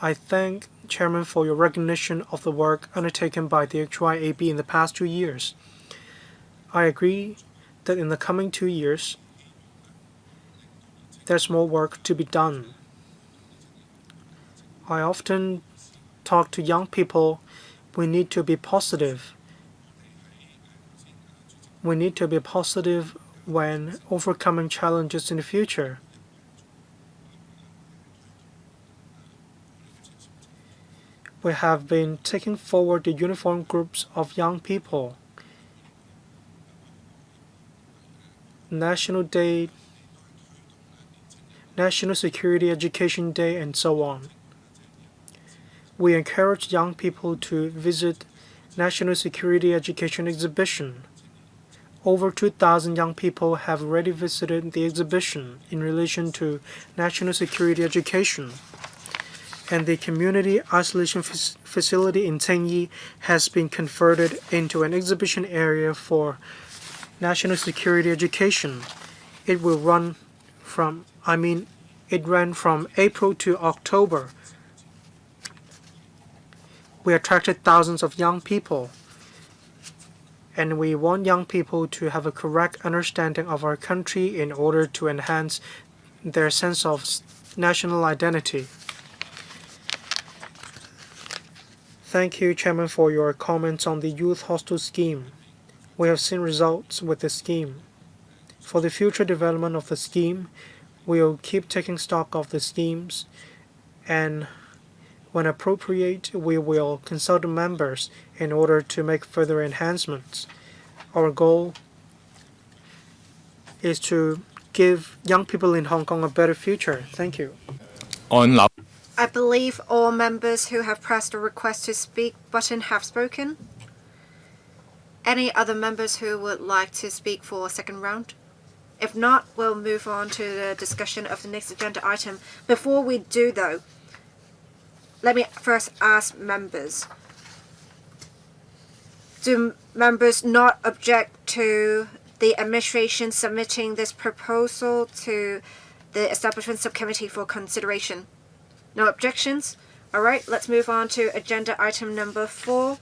I thank Chairman for your recognition of the work undertaken by the HYAB in the past 2 years. I agree that in the coming 2 years, there's more work to be done. I often talk to young people. We need to be positive. We need to be positive when overcoming challenges in the future. We have been taking forward the uniform groups of young people. National Day, National Security Education Day, and so on. We encourage young people to visit National Security Education Exhibition. Over 2,000 young people have already visited the exhibition in relation to national security education. And the community isolation facility in Tsim has been converted into an exhibition area for national security education. It ran from April to October. We attracted thousands of young people, and we want young people to have a correct understanding of our country in order to enhance their sense of national identity. Thank you, Chairman, for your comments on the youth hostel scheme. We have seen results with the scheme. For the future development of the scheme, we will keep taking stock of the schemes, and when appropriate, we will consult the members in order to make further enhancements. Our goal is to give young people in Hong Kong a better future. Thank you. I believe all members who have pressed the request to speak button have spoken. Any other members who would like to speak for a second round? If not, we'll move on to the discussion of the next agenda item. Before we do, though, let me first ask members. Do members not object to the administration submitting this proposal to the Establishment Subcommittee for consideration? No objections? All right, let's move on to agenda item number 4.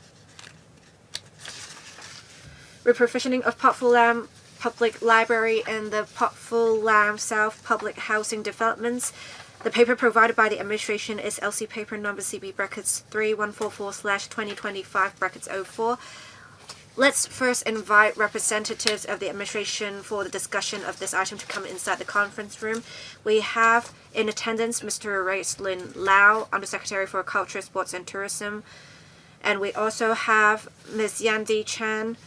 Reprovisioning of Pot Fu Lam Public Library and the Pot Fu Lam South Public Housing Developments. The paper provided by the administration is LC paper number CB brackets 3144/2025 brackets 04. Let's first invite representatives of the administration for the discussion of this item to come inside the conference room. We have in attendance Mr. Raislin Lau, Undersecretary for Culture, Sports and Tourism. And we also have Ms. Yandi Chan,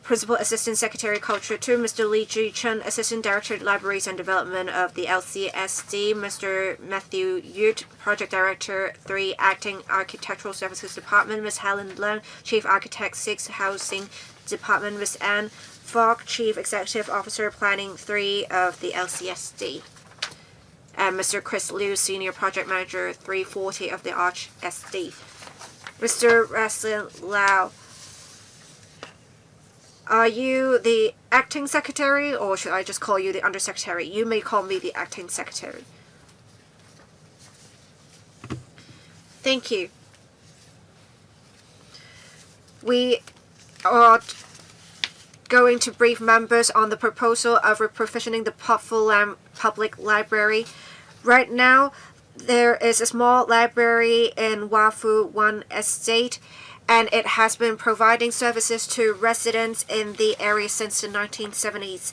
Principal Assistant Secretary Culture 2, Mr. Lee Ji Chen, Assistant Director Libraries and Development of the LCSD, Mr. Matthew Ute, Project Director 3, Acting Architectural Services Department, Ms. Helen Leung, Chief Architect 6, Housing Department, Ms. Anne Falk, Chief Executive Officer Planning 3 of the LCSD, and Mr. Chris Liu, Senior Project Manager 340 of the AOSGC. Mr. Raislin Lau, are you the acting secretary, or should I just call you the undersecretary? You may call me the acting secretary. Thank you. We are going to brief members on the proposal of reprovisioning the Pot Fu Lam Public Library. Right now, there is a small library in Wah Fu Wan Estate, and it has been providing services to residents in the area since the 1970s.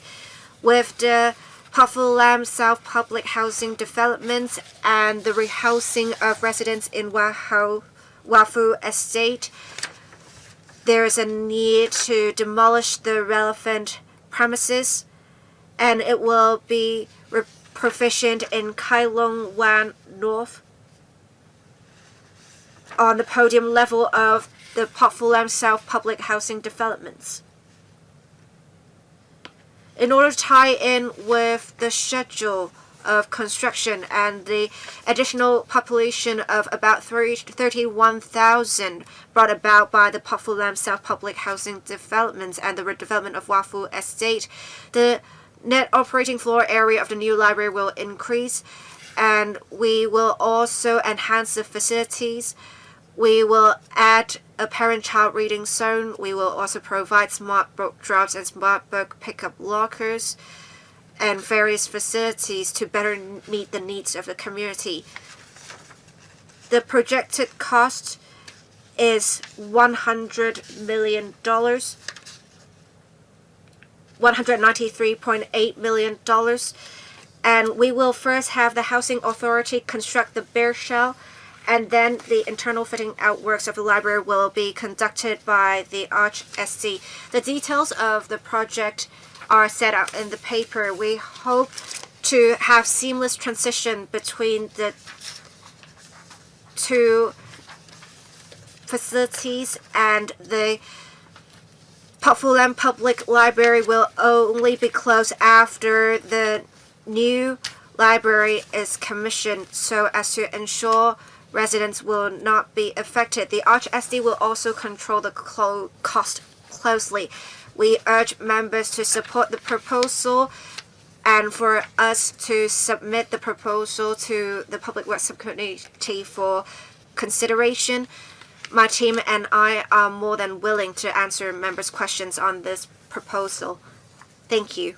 With the Pot Fu Lam South Public Housing Developments and the rehousing of residents in Wah Fu Estate, there is a need to demolish the relevant premises, and it will be provisioned in Kai Long Wan North on the podium level of the Pot Fu Lam South Public Housing Developments. In order to tie in with the schedule of construction and the additional population of about 31,000 brought about by the Pot Fu Lam South Public Housing Developments and the redevelopment of Wah Fu Estate, the net operating floor area of the new library will increase, and we will also enhance the facilities. We will add a parent-child reading zone. We will also provide smart book drops and smart book pickup lockers and various facilities to better meet the needs of the community. The projected cost is $100 million, $193.8 million, and we will first have the Housing Authority construct the bare shell, and then the internal fitting out works of the library will be conducted by the AOSGC. The details of the project are set out in the paper. We hope to have seamless transition between the two facilities, and the Pot Fu Lam Public Library will only be closed after the new library is commissioned, so as to ensure residents will not be affected. The AOSGC will also control the cost closely. We urge members to support the proposal and for us to submit the proposal to the Public Works Subcommittee for consideration. My team and I are more than willing to answer members' questions on this proposal. Thank you.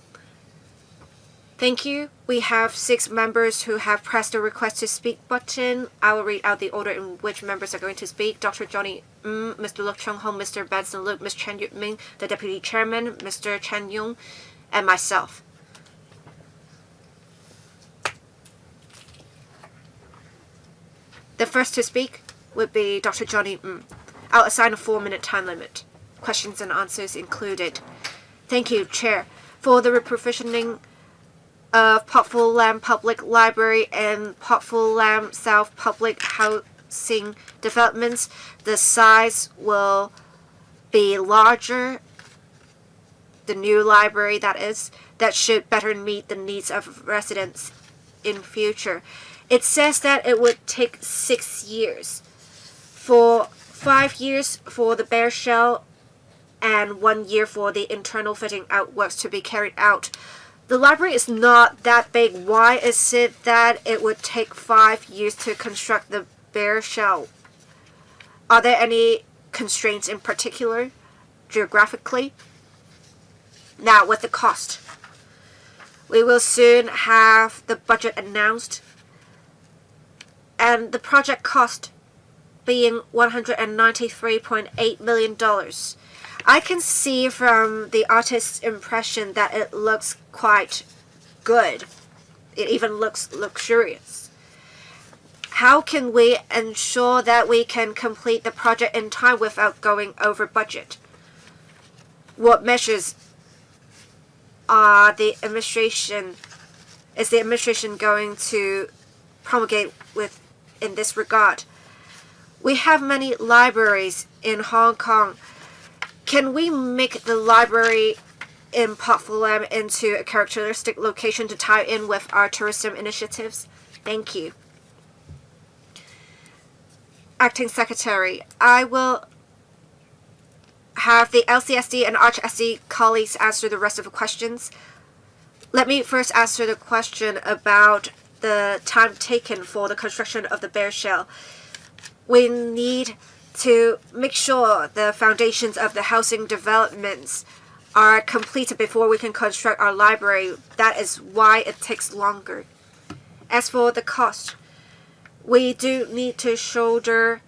Thank you. We have 6 members who have pressed the request to speak button. I will read out the order in which members are going to speak. Dr. Johnny Mr. Look Chung Hong, Mr. Benson Luke, Ms. Chen Yut-ming, the Deputy Chairman, Mr. Chen Yung, and myself. The first to speak would be Dr. Johnny I'll assign a 4-minute time limit. Questions and answers included. Thank you, Chair. For the reprovisioning of Pok Fu Lam Public Library and Pok Fu Lam South Public Housing Developments, the size will be larger. The new library, that is, that should better meet the needs of residents in future. It says that it would take 6 years. For 5 years for the bare shell and 1 year for the internal fitting out works to be carried out. The library is not that big. Why is it that it would take 5 years to construct the bare shell? Are there any constraints in particular, geographically? Now, with the cost. We will soon have the budget announced, and the project cost being $193.8 million. I can see from the artist's impression that it looks quite good. It even looks luxurious. How can we ensure that we can complete the project in time without going over budget? What measures is the administration going to promulgate in this regard? We have many libraries in Hong Kong. Can we make the library in Pok Fu Lam into a characteristic location to tie in with our tourism initiatives? Thank you. Acting Secretary, I will have the LCSD and ARCH-SD colleagues answer the rest of the questions. Let me first answer the question about the time taken for the construction of the bare shell. We need to make sure the foundations of the housing developments are completed before we can construct our library. That is why it takes longer. As for the cost, we do need to shoulder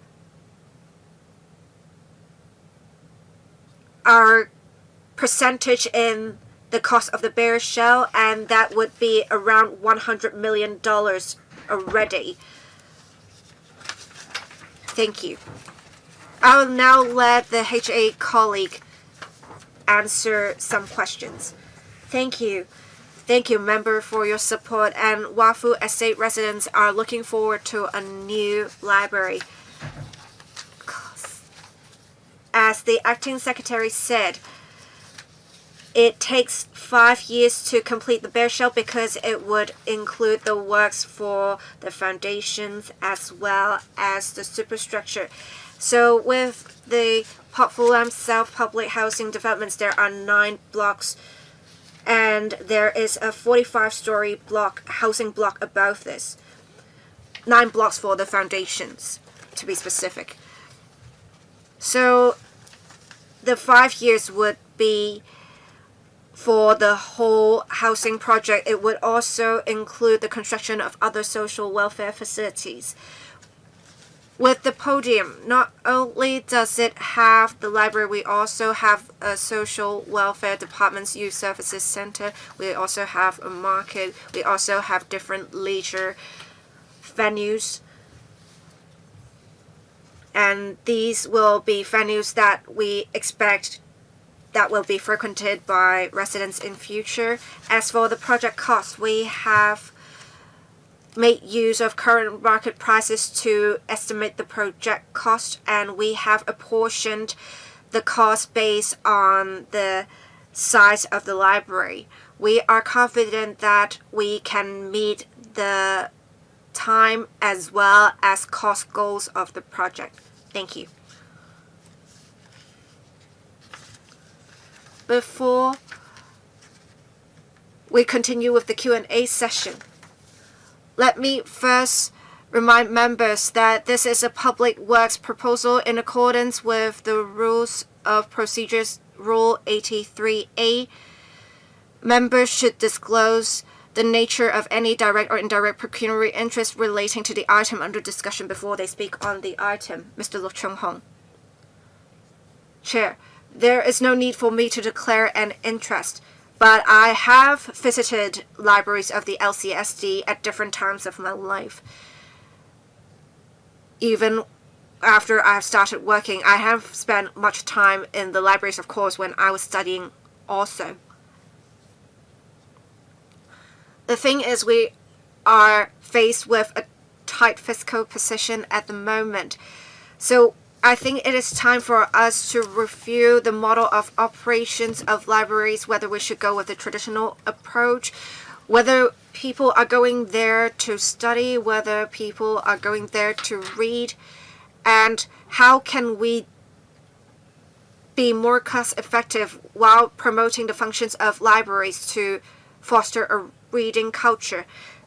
our percentage in the cost of the bare shell, and that would be around $100 million already. Thank you. I will now let the HA colleague answer some questions. Thank you. Thank you, member, for your support. And Wafu Estate residents are looking forward to a new library. As the acting secretary said, it takes 5 years to complete the bare shell because it would include the works for the foundations as well as the superstructure. So with the Pok Fu Lam South Public Housing Developments, there are 9 blocks, and there is a 45-story housing block above this. 9 blocks for the foundations, to be specific. So the 5 years would be for the whole housing project. It would also include the construction of other social welfare facilities. With the podium, not only does it have the library, we also have a social welfare department's youth services center. We also have a market. We also have different leisure venues. And these will be venues that we expect that will be frequented by residents in future. As for the project cost, we have made use of current market prices to estimate the project cost, and we have apportioned the cost based on the size of the library. We are confident that we can meet the time as well as cost goals of the project. Thank you. before we continue with the Q&A session, let me first remind members that this is a public works proposal in accordance with the Rules of Procedures Rule 83A. Members should disclose the nature of any direct or indirect pecuniary interest relating to the item under discussion before they speak on the item. Mr. Lu Chung-hong. Chair, there is no need for me to declare an interest, but I have visited libraries of the LCSD at different times of my life. Even after I have started working, I have spent much time in the libraries, of course, when I was studying also. The thing is, we are faced with a tight fiscal position at the moment. So I think it is time for us to review the model of operations of libraries, whether we should go with the traditional approach, whether people are going there to study, whether people are going there to read, and how can we be more cost effective while promoting the functions of libraries to foster a reading culture.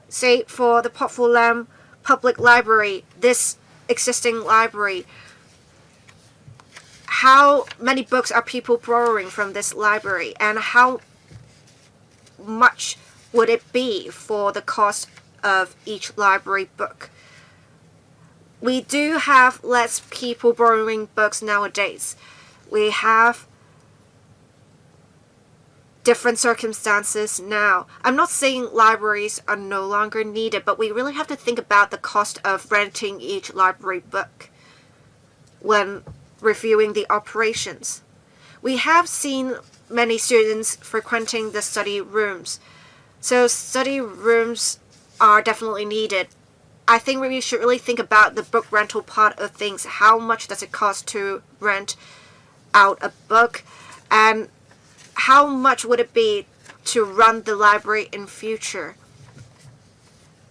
Say for the Port Lam Public Library, this existing library, how many books are people borrowing from this library, and how much would it be for the cost of each library book? We do have less people borrowing books nowadays. We have different circumstances now. I'm not saying libraries are no longer needed, but we really have to think about the cost of renting each library book when reviewing the operations. We have seen many students frequenting the study rooms, so study rooms are definitely needed. I think we should really think about the book rental part of things. How much does it cost to rent out a book, and how much would it be to run the library in future?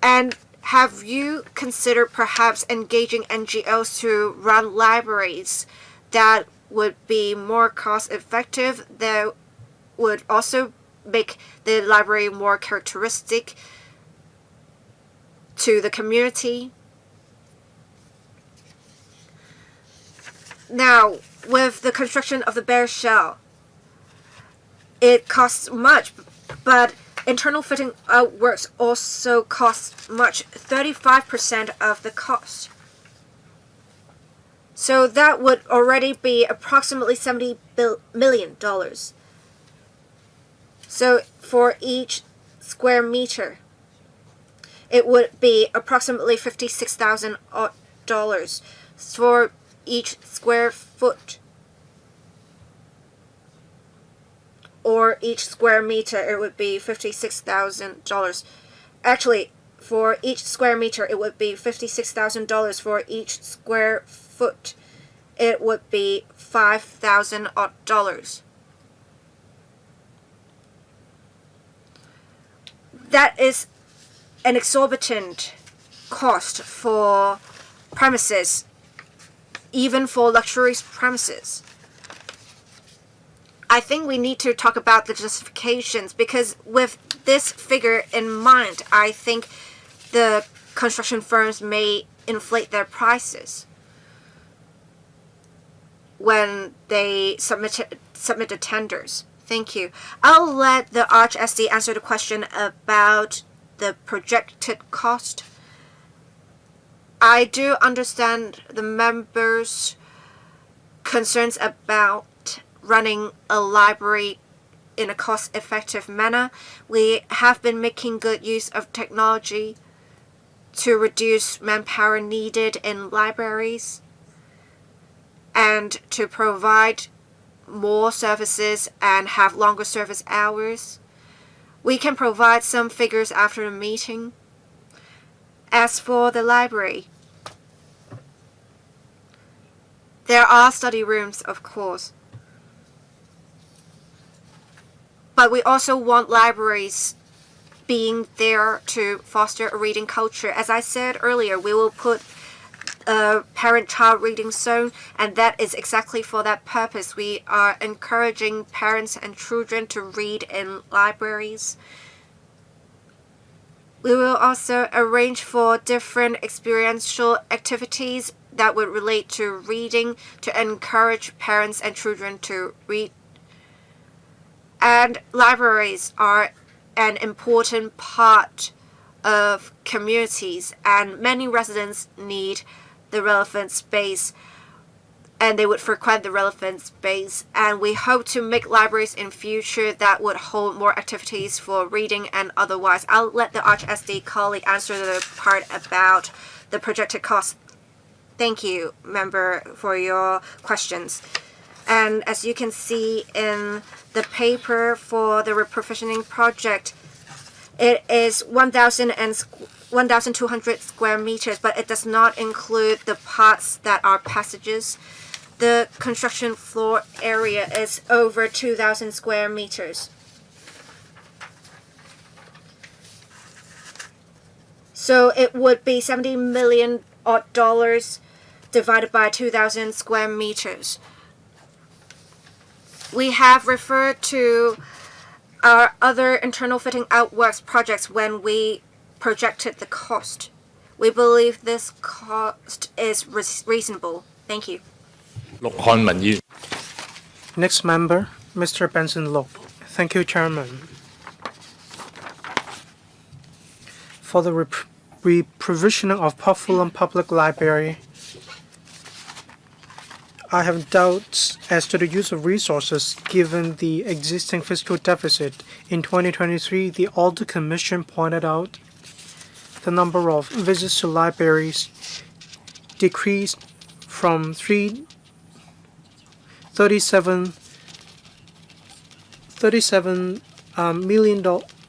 And have you considered perhaps engaging NGOs to run libraries that would be more cost effective, that would also make the library more characteristic to the community? Now, with the construction of the bare shell, it costs much, but internal fitting out works also cost much, 35% of the cost. So that would already be approximately $70 million. So for each square meter, it would be approximately $56,000 for each square foot. Or each square meter, it would be $56,000. Actually, for each square meter, it would be $56,000. For each square foot, it would be $5,000. That is an exorbitant cost for premises, even for luxurious premises. I think we need to talk about the justifications, because with this figure in mind, I think the construction firms may inflate their prices when they submit the tenders. Thank you. I'll let the AOSGC answer the question about the projected cost. I do understand the members' concerns about running a library in a cost-effective manner. We have been making good use of technology to reduce manpower needed in libraries and to provide more services and have longer service hours. We can provide some figures after the meeting. As for the library, there are study rooms, of course. But we also want libraries being there to foster a reading culture. As I said earlier, we will put a parent-child reading zone, and that is exactly for that purpose. We are encouraging parents and children to read in libraries. We will also arrange for different experiential activities that would relate to reading to encourage parents and children to read. And libraries are an important part of communities, and many residents need the relevant space, and they would frequent the relevant space. And we hope to make libraries in future that would hold more activities for reading and otherwise. I'll let the AOSGC colleague answer the part about the projected cost. Thank you, member, for your questions. And as you can see in the paper for the reprovisioning project, it is 1,200 square meters, but it does not include the parts that are passages. The construction floor area is over 2,000 square meters. So it would be $70 million divided by 2,000 square meters. We have referred to our other internal fitting out works projects when we projected the cost. We believe this cost is reasonable. Thank you. Next member, Mr. Benson Lok. Thank you, Chairman. For the reprovisioning of Pok Fulam Public Library, I have doubts as to the use of resources given the existing fiscal deficit. In 2023, the Audit Commission pointed out the number of visits to libraries decreased from 37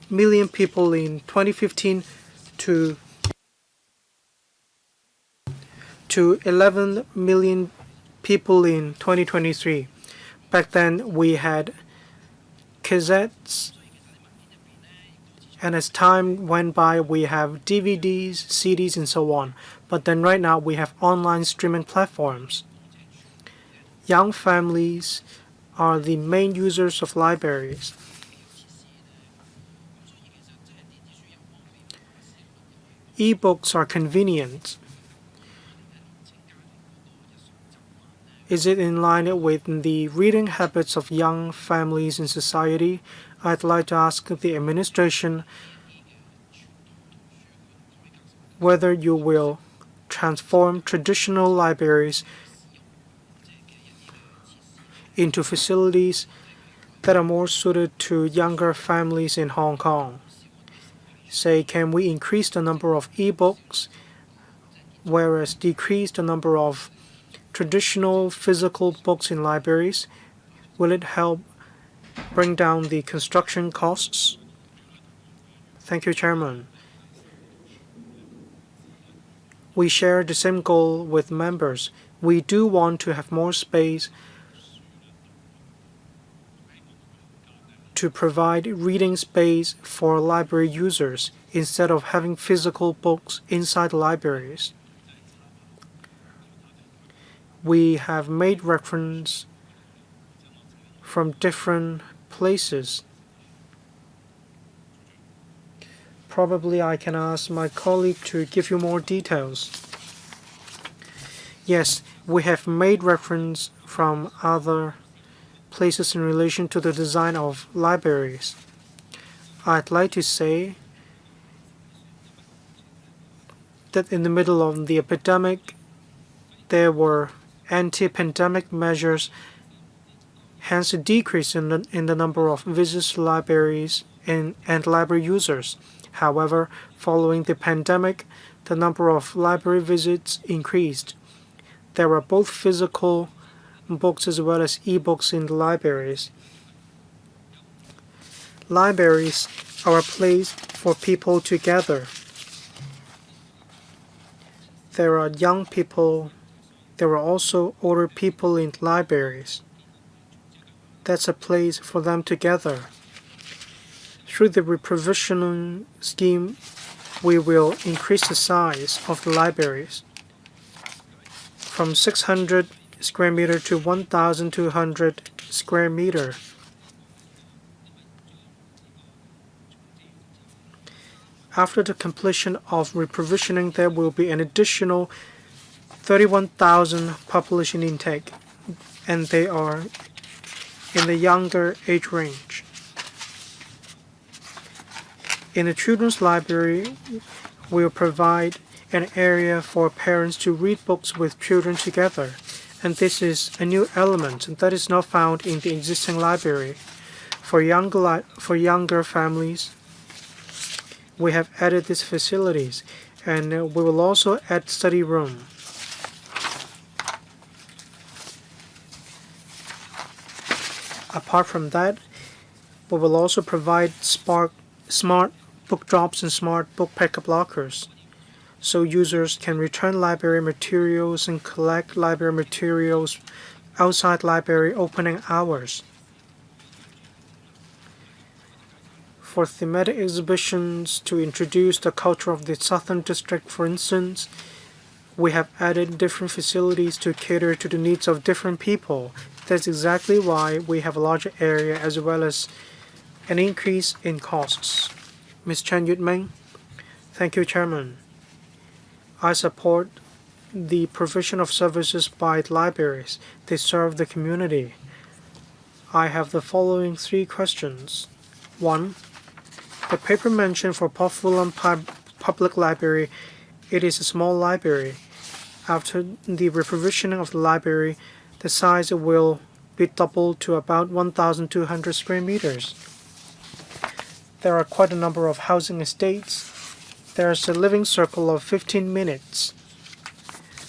million people in 2015 to 11 million people in 2023. Back then we had cassettes, and as time went by we have DVDs, CDs, and so on. But then right now we have online streaming platforms. Young families are the main users of libraries. E-books are convenient. Is it in line with the reading habits of young families in society? I'd like to ask the administration whether you will transform traditional libraries into facilities that are more suited to younger families in Hong Kong. Say, can we increase the number of e-books, whereas decrease the number of traditional physical books in libraries? Will it help bring down the construction costs? Thank you, Chairman. We share the same goal with members. We do want to have more space to provide reading space for library users instead of having physical books inside libraries. We have made reference from different places. Probably I can ask my colleague to give you more details. Yes, we have made reference from other places in relation to the design of libraries. I'd like to say that in the middle of the epidemic, there were anti-pandemic measures, hence a decrease in the number of visits to libraries and library users. However, following the pandemic, the number of library visits increased. There are both physical books as well as e-books in the libraries. Libraries are a place for people to gather. There are young people. There are also older people in libraries. That's a place for them to gather. Through the reprovisioning scheme, we will increase the size of the libraries. from 600 square meter to 1,200 square meter. After the completion of reprovisioning, there will be an additional 31,000 population intake, and they are in the younger age range. In the children's library, we'll provide an area for parents to read books with children together, and this is a new element that is not found in the existing library. For younger families, we have added these facilities, and we will also add study room. Apart from that, we will also provide smart book drops and smart book pickup lockers, so users can return library materials and collect library materials outside library opening hours. For thematic exhibitions to introduce the culture of the Southern District, for instance, we have added different facilities to cater to the needs of different people. That's exactly why we have a larger area as well as an increase in costs. Ms. Chen Yutming. Thank you, Chairman. I support the provision of services by libraries. They serve the community. I have the following 3 questions. 1. The paper mentioned for Pokfulam Public Library, it is a small library. After the reprovisioning of the library, the size will be doubled to about 1,200 square meters. There are quite a number of housing estates. There's a living circle of 15 minutes.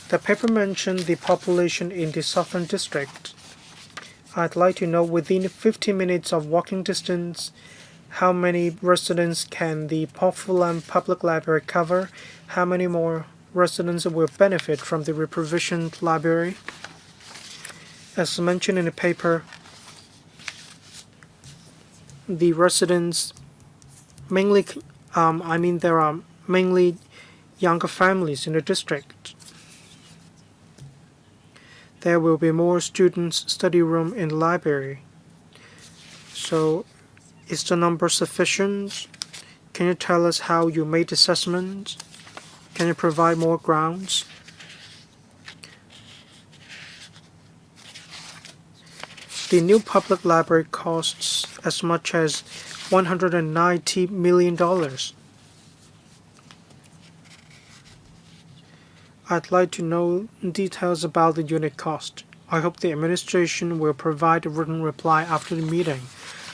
The paper mentioned the population in the Southern District. I'd like to know within 15 minutes of walking distance, how many residents can the Pokfulam Public Library cover? How many more residents will benefit from the reprovisioned library? As mentioned in the paper, the residents mainly, there are mainly younger families in the district. There will be more students' study room in the library. So, is the number sufficient? Can you tell us how you made assessments? Can you provide more grounds? The new public library costs as much as $190 million. I'd like to know details about the unit cost. I hope the administration will provide a written reply after the meeting.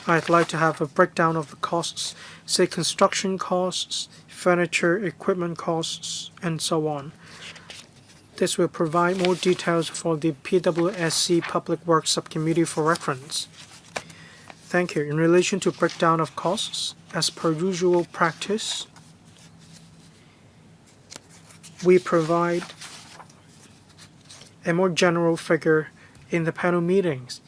I'd like to have a breakdown of the costs, say construction costs, furniture, equipment costs, and so on. This will provide more details for the PWSC Public Works Subcommittee for reference. Thank you. In relation to breakdown of costs, as per usual practice, we provide a more general figure in the panel meetings.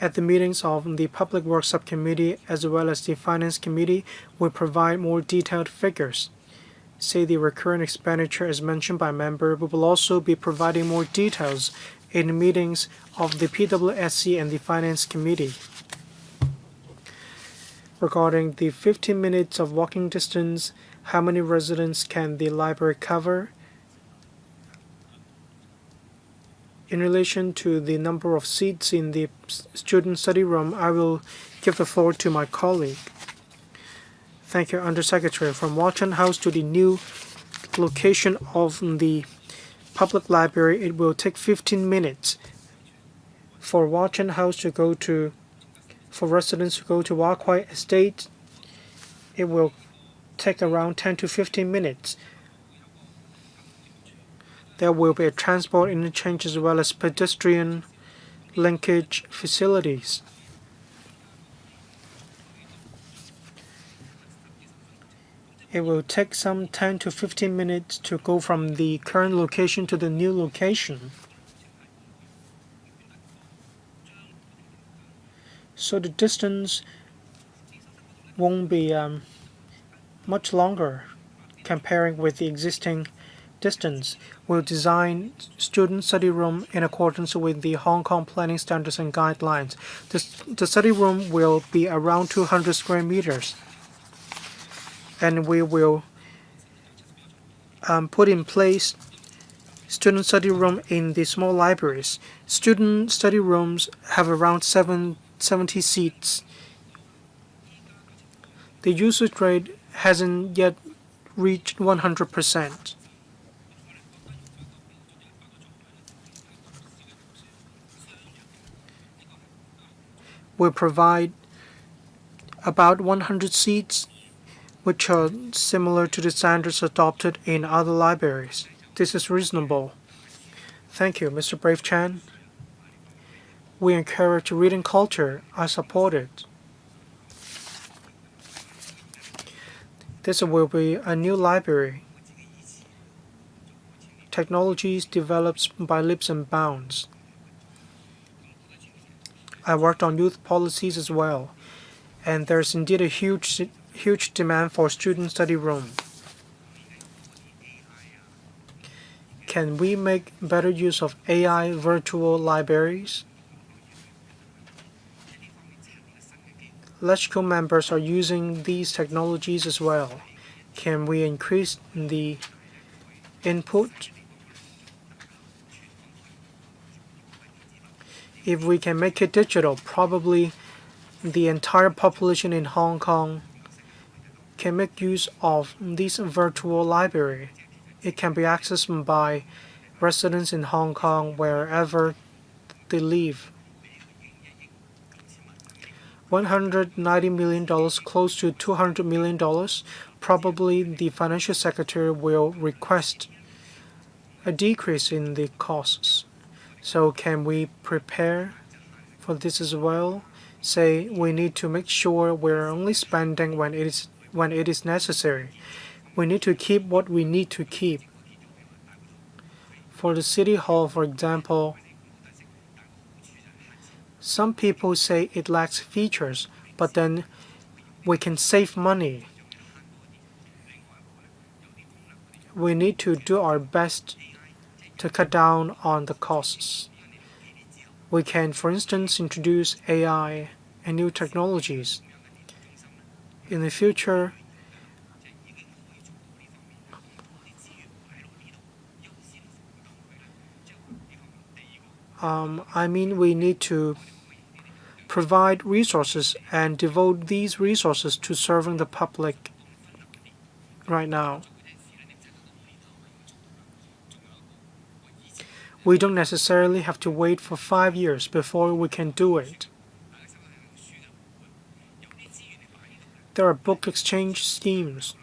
At the meetings of the Public Works Subcommittee as well as the Finance Committee, we provide more detailed figures. Say the recurrent expenditure as mentioned by member, we will also be providing more details in the meetings of the PWSC and the Finance Committee. Regarding the 15 minutes of walking distance, how many residents can the library cover? In relation to the number of seats in the student study room, I will give the floor to my colleague. Thank you, Undersecretary. From Watson House to the new location of the public library, it will take 15 minutes. For Watson House to go to, for residents to go to Wakwai Estate, it will take around 10 to 15 minutes. There will be a transport interchange as well as pedestrian linkage facilities. It will take some 10 to 15 minutes to go from the current location to the new location. So the distance won't be much longer comparing with the existing distance. We'll design student study room in accordance with the Hong Kong planning standards and guidelines. The study room will be around 200 square meters. And we will put in place student study room in the small libraries. Student study rooms have around 70 seats. The usage rate hasn't yet reached 100%. We provide about 100 seats, which are similar to the standards adopted in other libraries. This is reasonable. Thank you, Mr. Brave Chan. We encourage reading culture. I support it. This will be a new library. Technologies developed by leaps and bounds. I worked on youth policies as well, and there's indeed a huge demand for student study room. Can we make better use of AI virtual libraries? LegCo members are using these technologies as well. Can we increase the input? If we can make it digital, probably the entire population in Hong Kong can make use of this virtual library. It can be accessed by residents in Hong Kong wherever they live. $190 million, close to $200 million, probably the financial secretary will request a decrease in the costs. So can we prepare for this as well? Say we need to make sure we're only spending when it is necessary. We need to keep what we need to keep. For the City Hall, for example, some people say it lacks features, but then we can save money. We need to do our best to cut down on the costs. We can, for instance, introduce AI and new technologies. In the future, we need to provide resources and devote these resources to serving the public right now. We don't necessarily have to wait for 5 years before we can do it. There are book exchange schemes.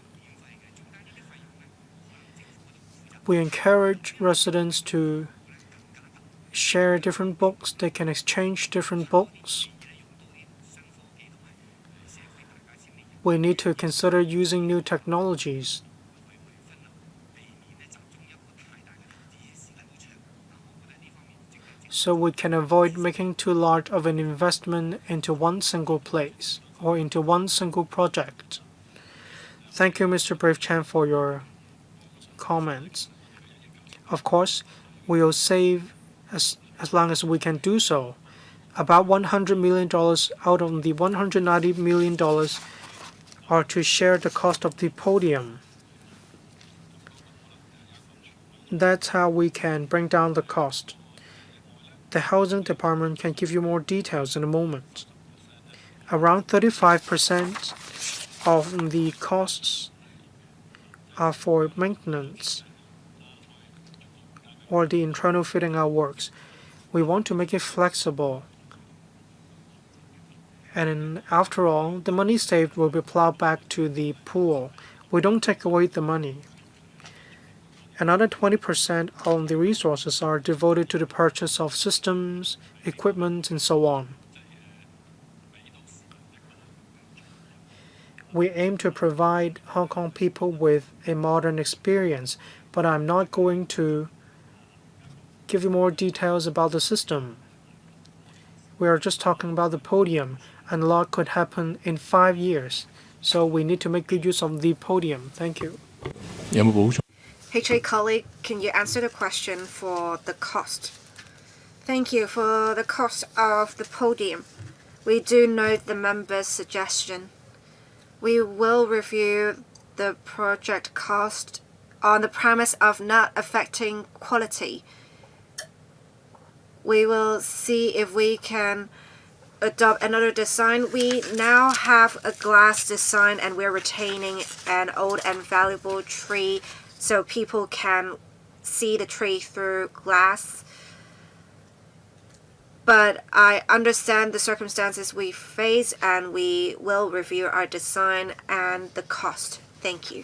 We encourage residents to share different books. They can exchange different books. We need to consider using new technologies. So we can avoid making too large of an investment into one single place or into one single project. Thank you, Mr. Brave Chan, for your comments. Of course, we will save as long as we can do so. About $100 million out of the $190 million are to share the cost of the podium. That's how we can bring down the cost. The housing department can give you more details in a moment. Around 35% of the costs are for maintenance or the internal fitting out works. We want to make it flexible. And after all, the money saved will be plowed back to the pool. We don't take away the money. Another 20% of the resources are devoted to the purchase of systems, equipment, and so on. We aim to provide Hong Kong people with a modern experience, but I'm not going to give you more details about the system. We are just talking about the podium, and a lot could happen in 5 years. So we need to make good use of the podium. Thank you. HA colleague, can you answer the question for the cost? Thank you. For the cost of the podium, we do note the member's suggestion. We will review the project cost on the premise of not affecting quality. We will see if we can adopt another design. We now have a glass design and we're retaining an old and valuable tree so people can see the tree through glass. But I understand the circumstances we face and we will review our design and the cost. Thank you.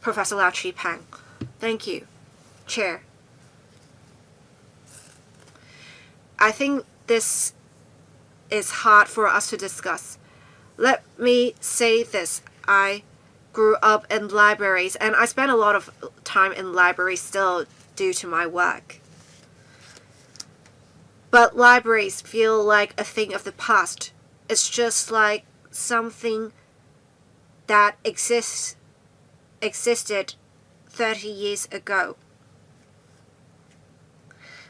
Professor Lau Chi-Pang. Thank you. Chair. I think this is hard for us to discuss. Let me say this. I grew up in libraries and I spend a lot of time in libraries still due to my work. But libraries feel like a thing of the past. It's just like something that existed 30 years ago.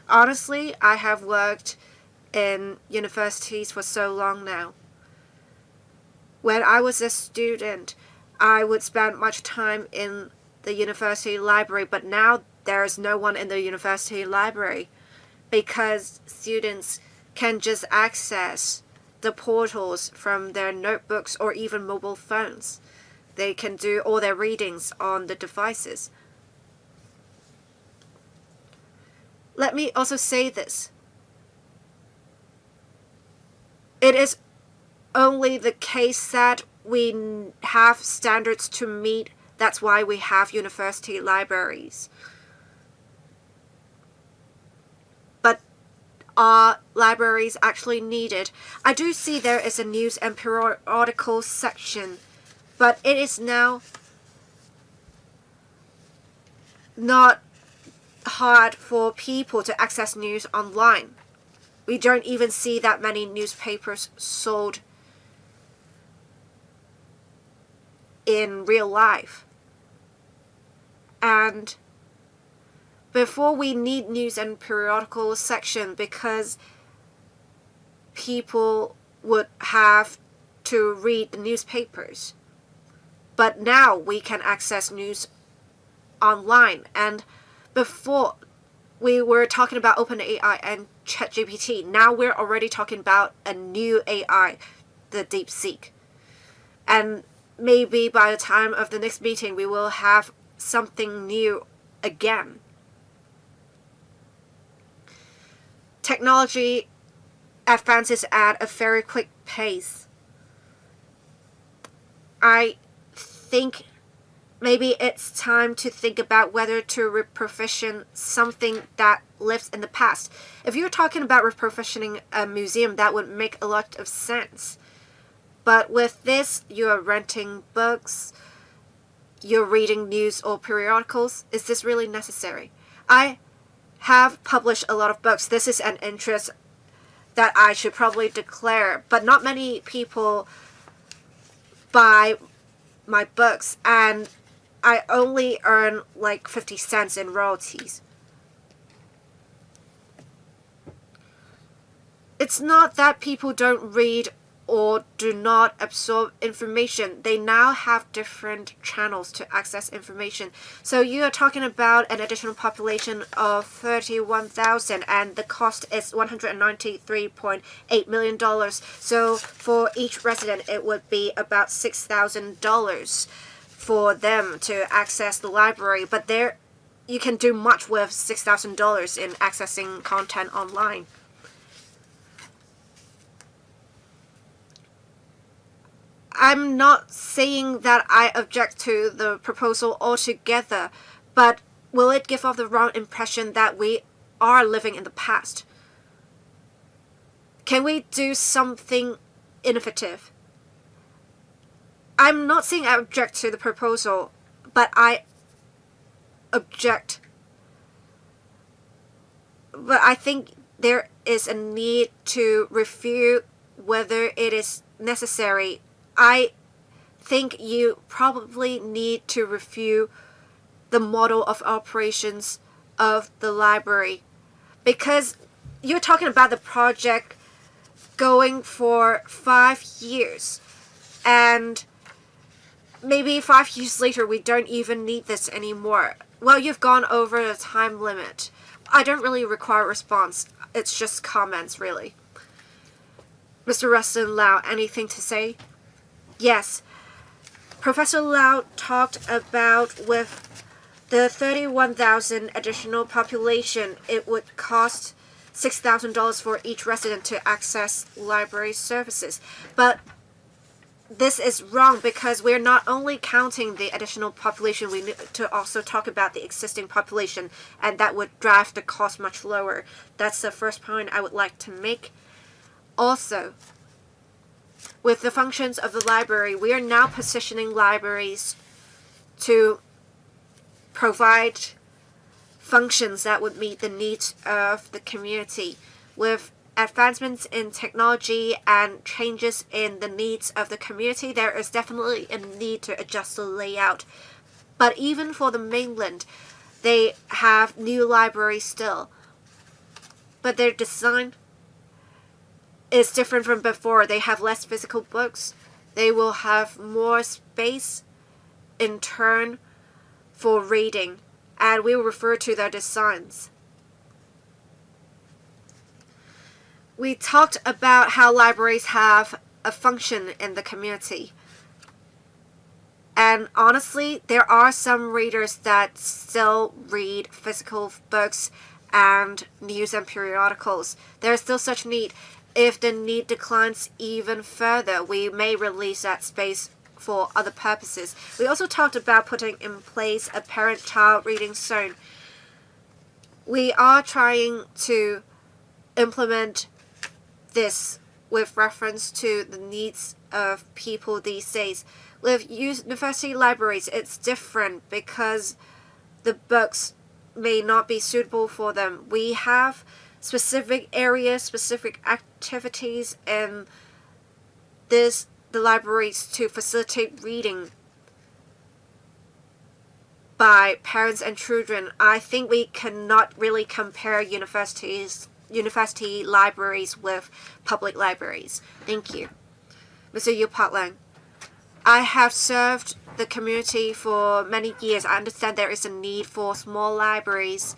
Honestly, I have worked in universities for so long now. When I was a student, I would spend much time in the university library, but now there is no one in the university library because students can just access the portals from their notebooks or even mobile phones. They can do all their readings on the devices. Let me also say this. It is only the case that we have standards to meet. That's why we have university libraries. But are libraries actually needed? I do see there is a news and periodical section, but it is now not hard for people to access news online. We don't even see that many newspapers sold in real life. And before we need news and periodical section because people would have to read the newspapers. But now we can access news online. And before we were talking about OpenAI and ChatGPT. Now we're already talking about a new AI, the DeepSeek. And maybe by the time of the next meeting, we will have something new again. Technology advances at a very quick pace. I think maybe it's time to think about whether to reprofession something that lives in the past. If you're talking about reprofessioning a museum, that would make a lot of sense. But with this, you're renting books, you're reading news or periodicals. Is this really necessary? I have published a lot of books. This is an interest that I should probably declare, but not many people buy my books, and I only earn like 50 cents in royalties. It's not that people don't read or do not absorb information. They now have different channels to access information. So you are talking about an additional population of 31,000 and the cost is $193.8 million. So for each resident, it would be about $6,000 for them to access the library. But there, you can do much with $6,000 in accessing content online. I'm not saying that I object to the proposal altogether, but will it give off the wrong impression that we are living in the past? Can we do something innovative? I'm not saying I object to the proposal, but I think there is a need to review whether it is necessary. I think you probably need to review the model of operations of the library, because you're talking about the project going for 5 years, and maybe 5 years later we don't even need this anymore. Well, you've gone over the time limit. I don't really require a response. It's just comments, really. Mr. Rustin Lau, anything to say? Yes. Professor Lau talked about with the 31,000 additional population, it would cost $6,000 for each resident to access library services. But this is wrong because we're not only counting the additional population, we need to also talk about the existing population, and that would drive the cost much lower. That's the first point I would like to make. Also, with the functions of the library, we are now positioning libraries to provide functions that would meet the needs of the community. With advancements in technology and changes in the needs of the community, there is definitely a need to adjust the layout. But even for the mainland, they have new libraries still. But their design is different from before. They have less physical books. They will have more space in turn for reading, and we will refer to their designs. We talked about how libraries have a function in the community. And honestly, there are some readers that still read physical books and news and periodicals. There is still such need. If the need declines even further, we may release that space for other purposes. We also talked about putting in place a parent-child reading zone. We are trying to implement this with reference to the needs of people these days. With university libraries, it's different because the books may not be suitable for them. We have specific areas, specific activities in the libraries to facilitate reading by parents and children. I think we cannot really compare university libraries with public libraries. Thank you. Mr. Yu Patlang, I have served the community for many years. I understand there is a need for small libraries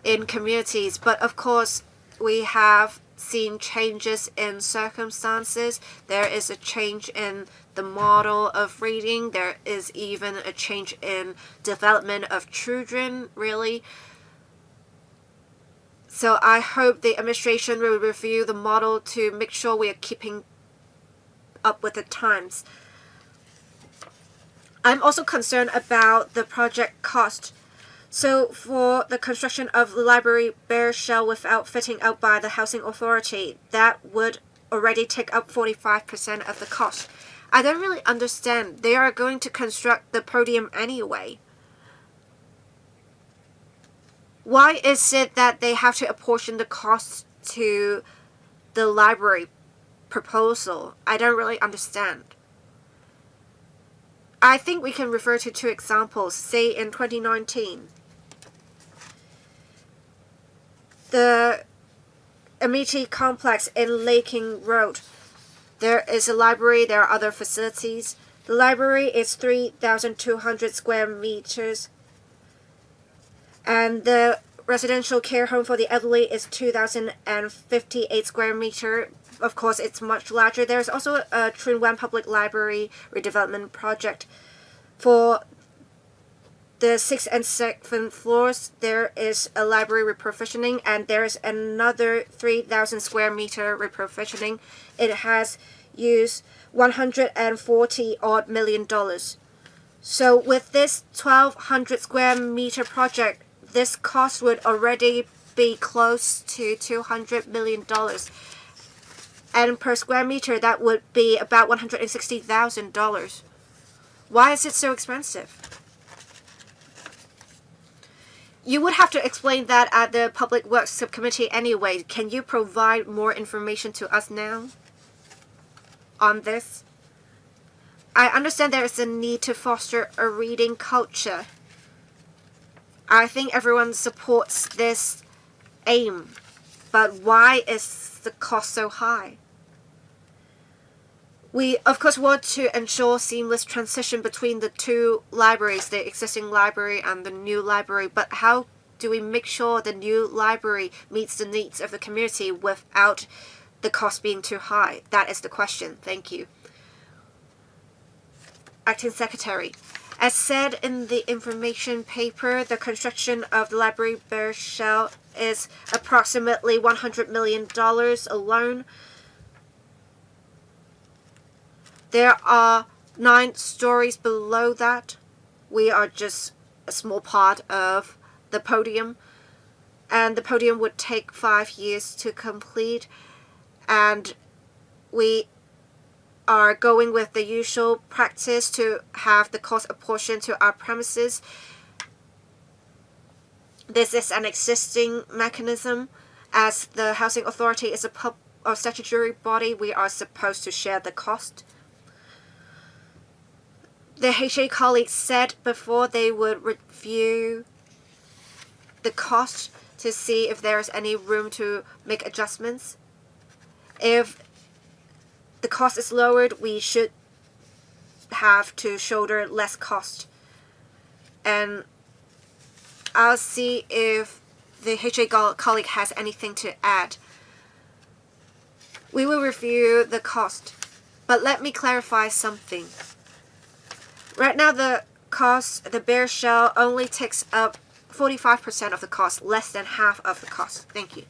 in communities, but of course we have seen changes in circumstances. There is a change in the model of reading. There is even a change in development of children, really. So I hope the administration will review the model to make sure we are keeping up with the times. I'm also concerned about the project cost. So for the construction of the library bare shell without fitting out by the housing authority, that would already take up 45% of the cost. I don't really understand. They are going to construct the podium anyway. Why is it that they have to apportion the costs to the library proposal? I don't really understand. I think we can refer to two examples. Say in 2019, the Amity complex in Laking Road. There is a library, there are other facilities. The library is 3,200 square meters. And the residential care home for the elderly is 2,058 square meters. Of course, it's much larger. There's also a Trin Wan Public Library redevelopment project. For the 6th and 7th floors, there is a library reprovisioning, and there's another 3,000 square meter reprovisioning. It has used $140 million. So with this 1,200 square meter project, this cost would already be close to $200 million. And per square meter, that would be about $160,000. Why is it so expensive? You would have to explain that at the Public Works Subcommittee anyway. Can you provide more information to us now on this? I understand there is a need to foster a reading culture. I think everyone supports this aim, but why is the cost so high? We, of course, want to ensure seamless transition between the two libraries, the existing library and the new library, but how do we make sure the new library meets the needs of the community without the cost being too high? That is the question. Thank you. Acting Secretary. As said in the information paper, the construction of the library bare shell is approximately $100 million alone. There are 9 stories below that. We are just a small part of the podium, and the podium would take 5 years to complete, and we are going with the usual practice to have the cost apportioned to our premises. This is an existing mechanism. As the Housing Authority is a statutory body, we are supposed to share the cost. The HA colleagues said before they would review the cost to see if there is any room to make adjustments. If the cost is lowered, we should have to shoulder less cost. And I'll see if the HA colleague has anything to add. We will review the cost, but let me clarify something. Right now, the bare shell only takes up 45% of the cost, less than half of the cost. Thank you.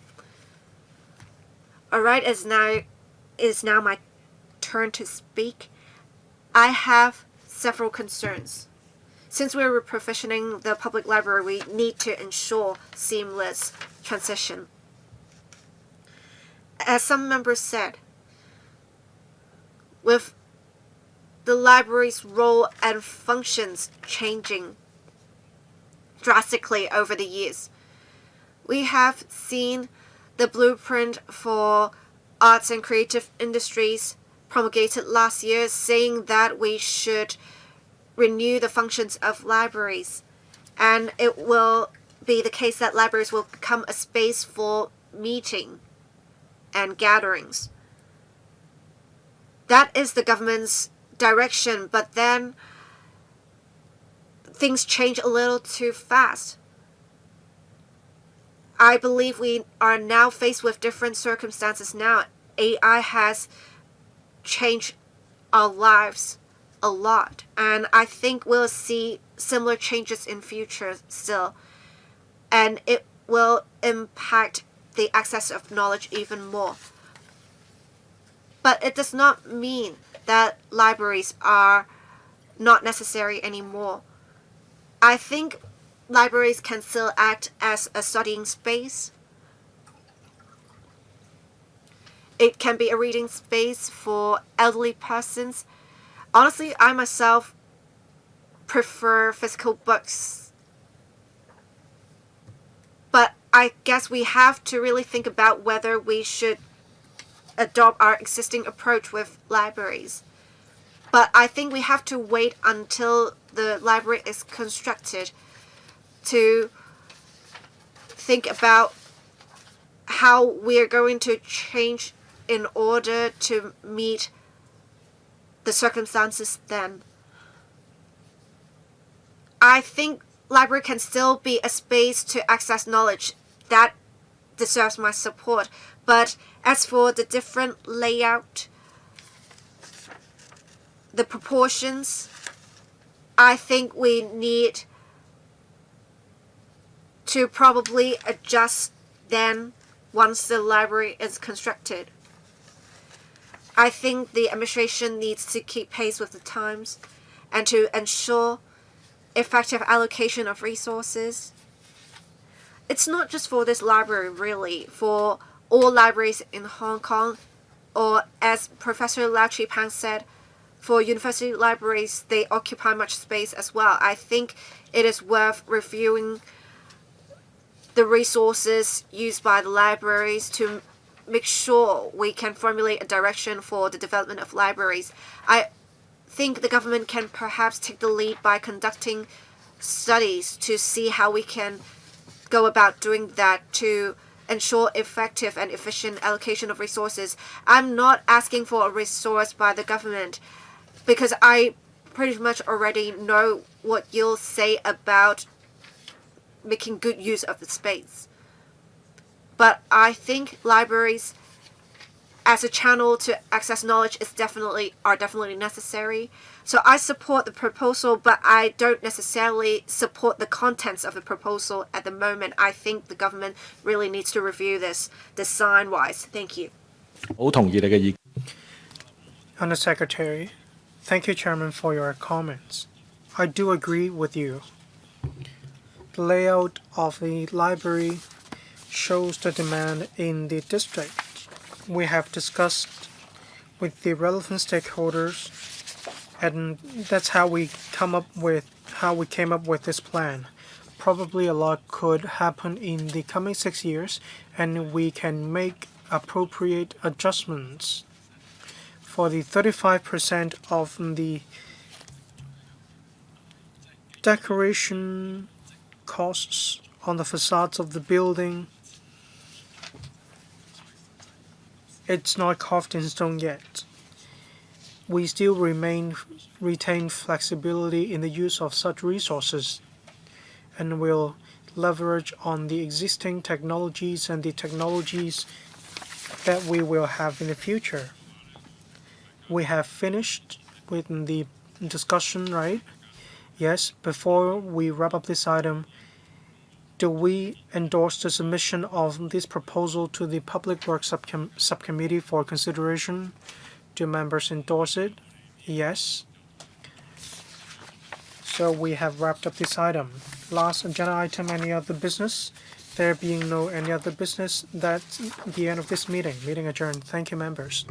Alright, it is now my turn to speak. I have several concerns. Since we're reprovisioning the public library, we need to ensure seamless transition. As some members said, with the library's role and functions changing drastically over the years, we have seen the blueprint for arts and creative industries promulgated last year, saying that we should renew the functions of libraries, and it will be the case that libraries will become a space for meeting and gatherings. That is the government's direction, but then things change a little too fast. I believe we are now faced with different circumstances now. AI has changed our lives a lot, and I think we'll see similar changes in future still, and it will impact the access of knowledge even more. But it does not mean that libraries are not necessary anymore. I think libraries can still act as a studying space. It can be a reading space for elderly persons. Honestly, I myself prefer physical books. But I guess we have to really think about whether we should adopt our existing approach with libraries. But I think we have to wait until the library is constructed to think about how we're going to change in order to meet the circumstances then. I think library can still be a space to access knowledge. That deserves my support. But as for the different layout, the proportions, I think we need to probably adjust then once the library is constructed. I think the administration needs to keep pace with the times and to ensure effective allocation of resources. It's not just for this library, really, for all libraries in Hong Kong, or as Professor Lau Chi-Pang said, for university libraries, they occupy much space as well. I think it is worth reviewing the resources used by the libraries to make sure we can formulate a direction for the development of libraries. I think the government can perhaps take the lead by conducting studies to see how we can go about doing that to ensure effective and efficient allocation of resources. I'm not asking for a resource by the government because I pretty much already know what you'll say about making good use of the space. But I think libraries as a channel to access knowledge are definitely necessary. So I support the proposal, but I don't necessarily support the contents of the proposal at the moment. I think the government really needs to review this design-wise. Thank you. 好同意你嘅意見。 Under Secretary, thank you, Chairman, for your comments. I do agree with you. The layout of the library shows the demand in the district. We have discussed with the relevant stakeholders, and that's how we came up with this plan. Probably a lot could happen in the coming 6 years, and we can make appropriate adjustments. For the 35% of the decoration costs on the facades of the building, it's not carved in stone yet. We still retain flexibility in the use of such resources, and will leverage on the existing technologies and the technologies that we will have in the future. We have finished with the discussion, right? Yes, before we wrap up this item, do we endorse the submission of this proposal to the Public Works Subcommittee for consideration? Do members endorse it? Yes. So we have wrapped up this item. Last agenda item, any other business? There being no any other business, that's the end of this meeting. Meeting adjourned. Thank you, members.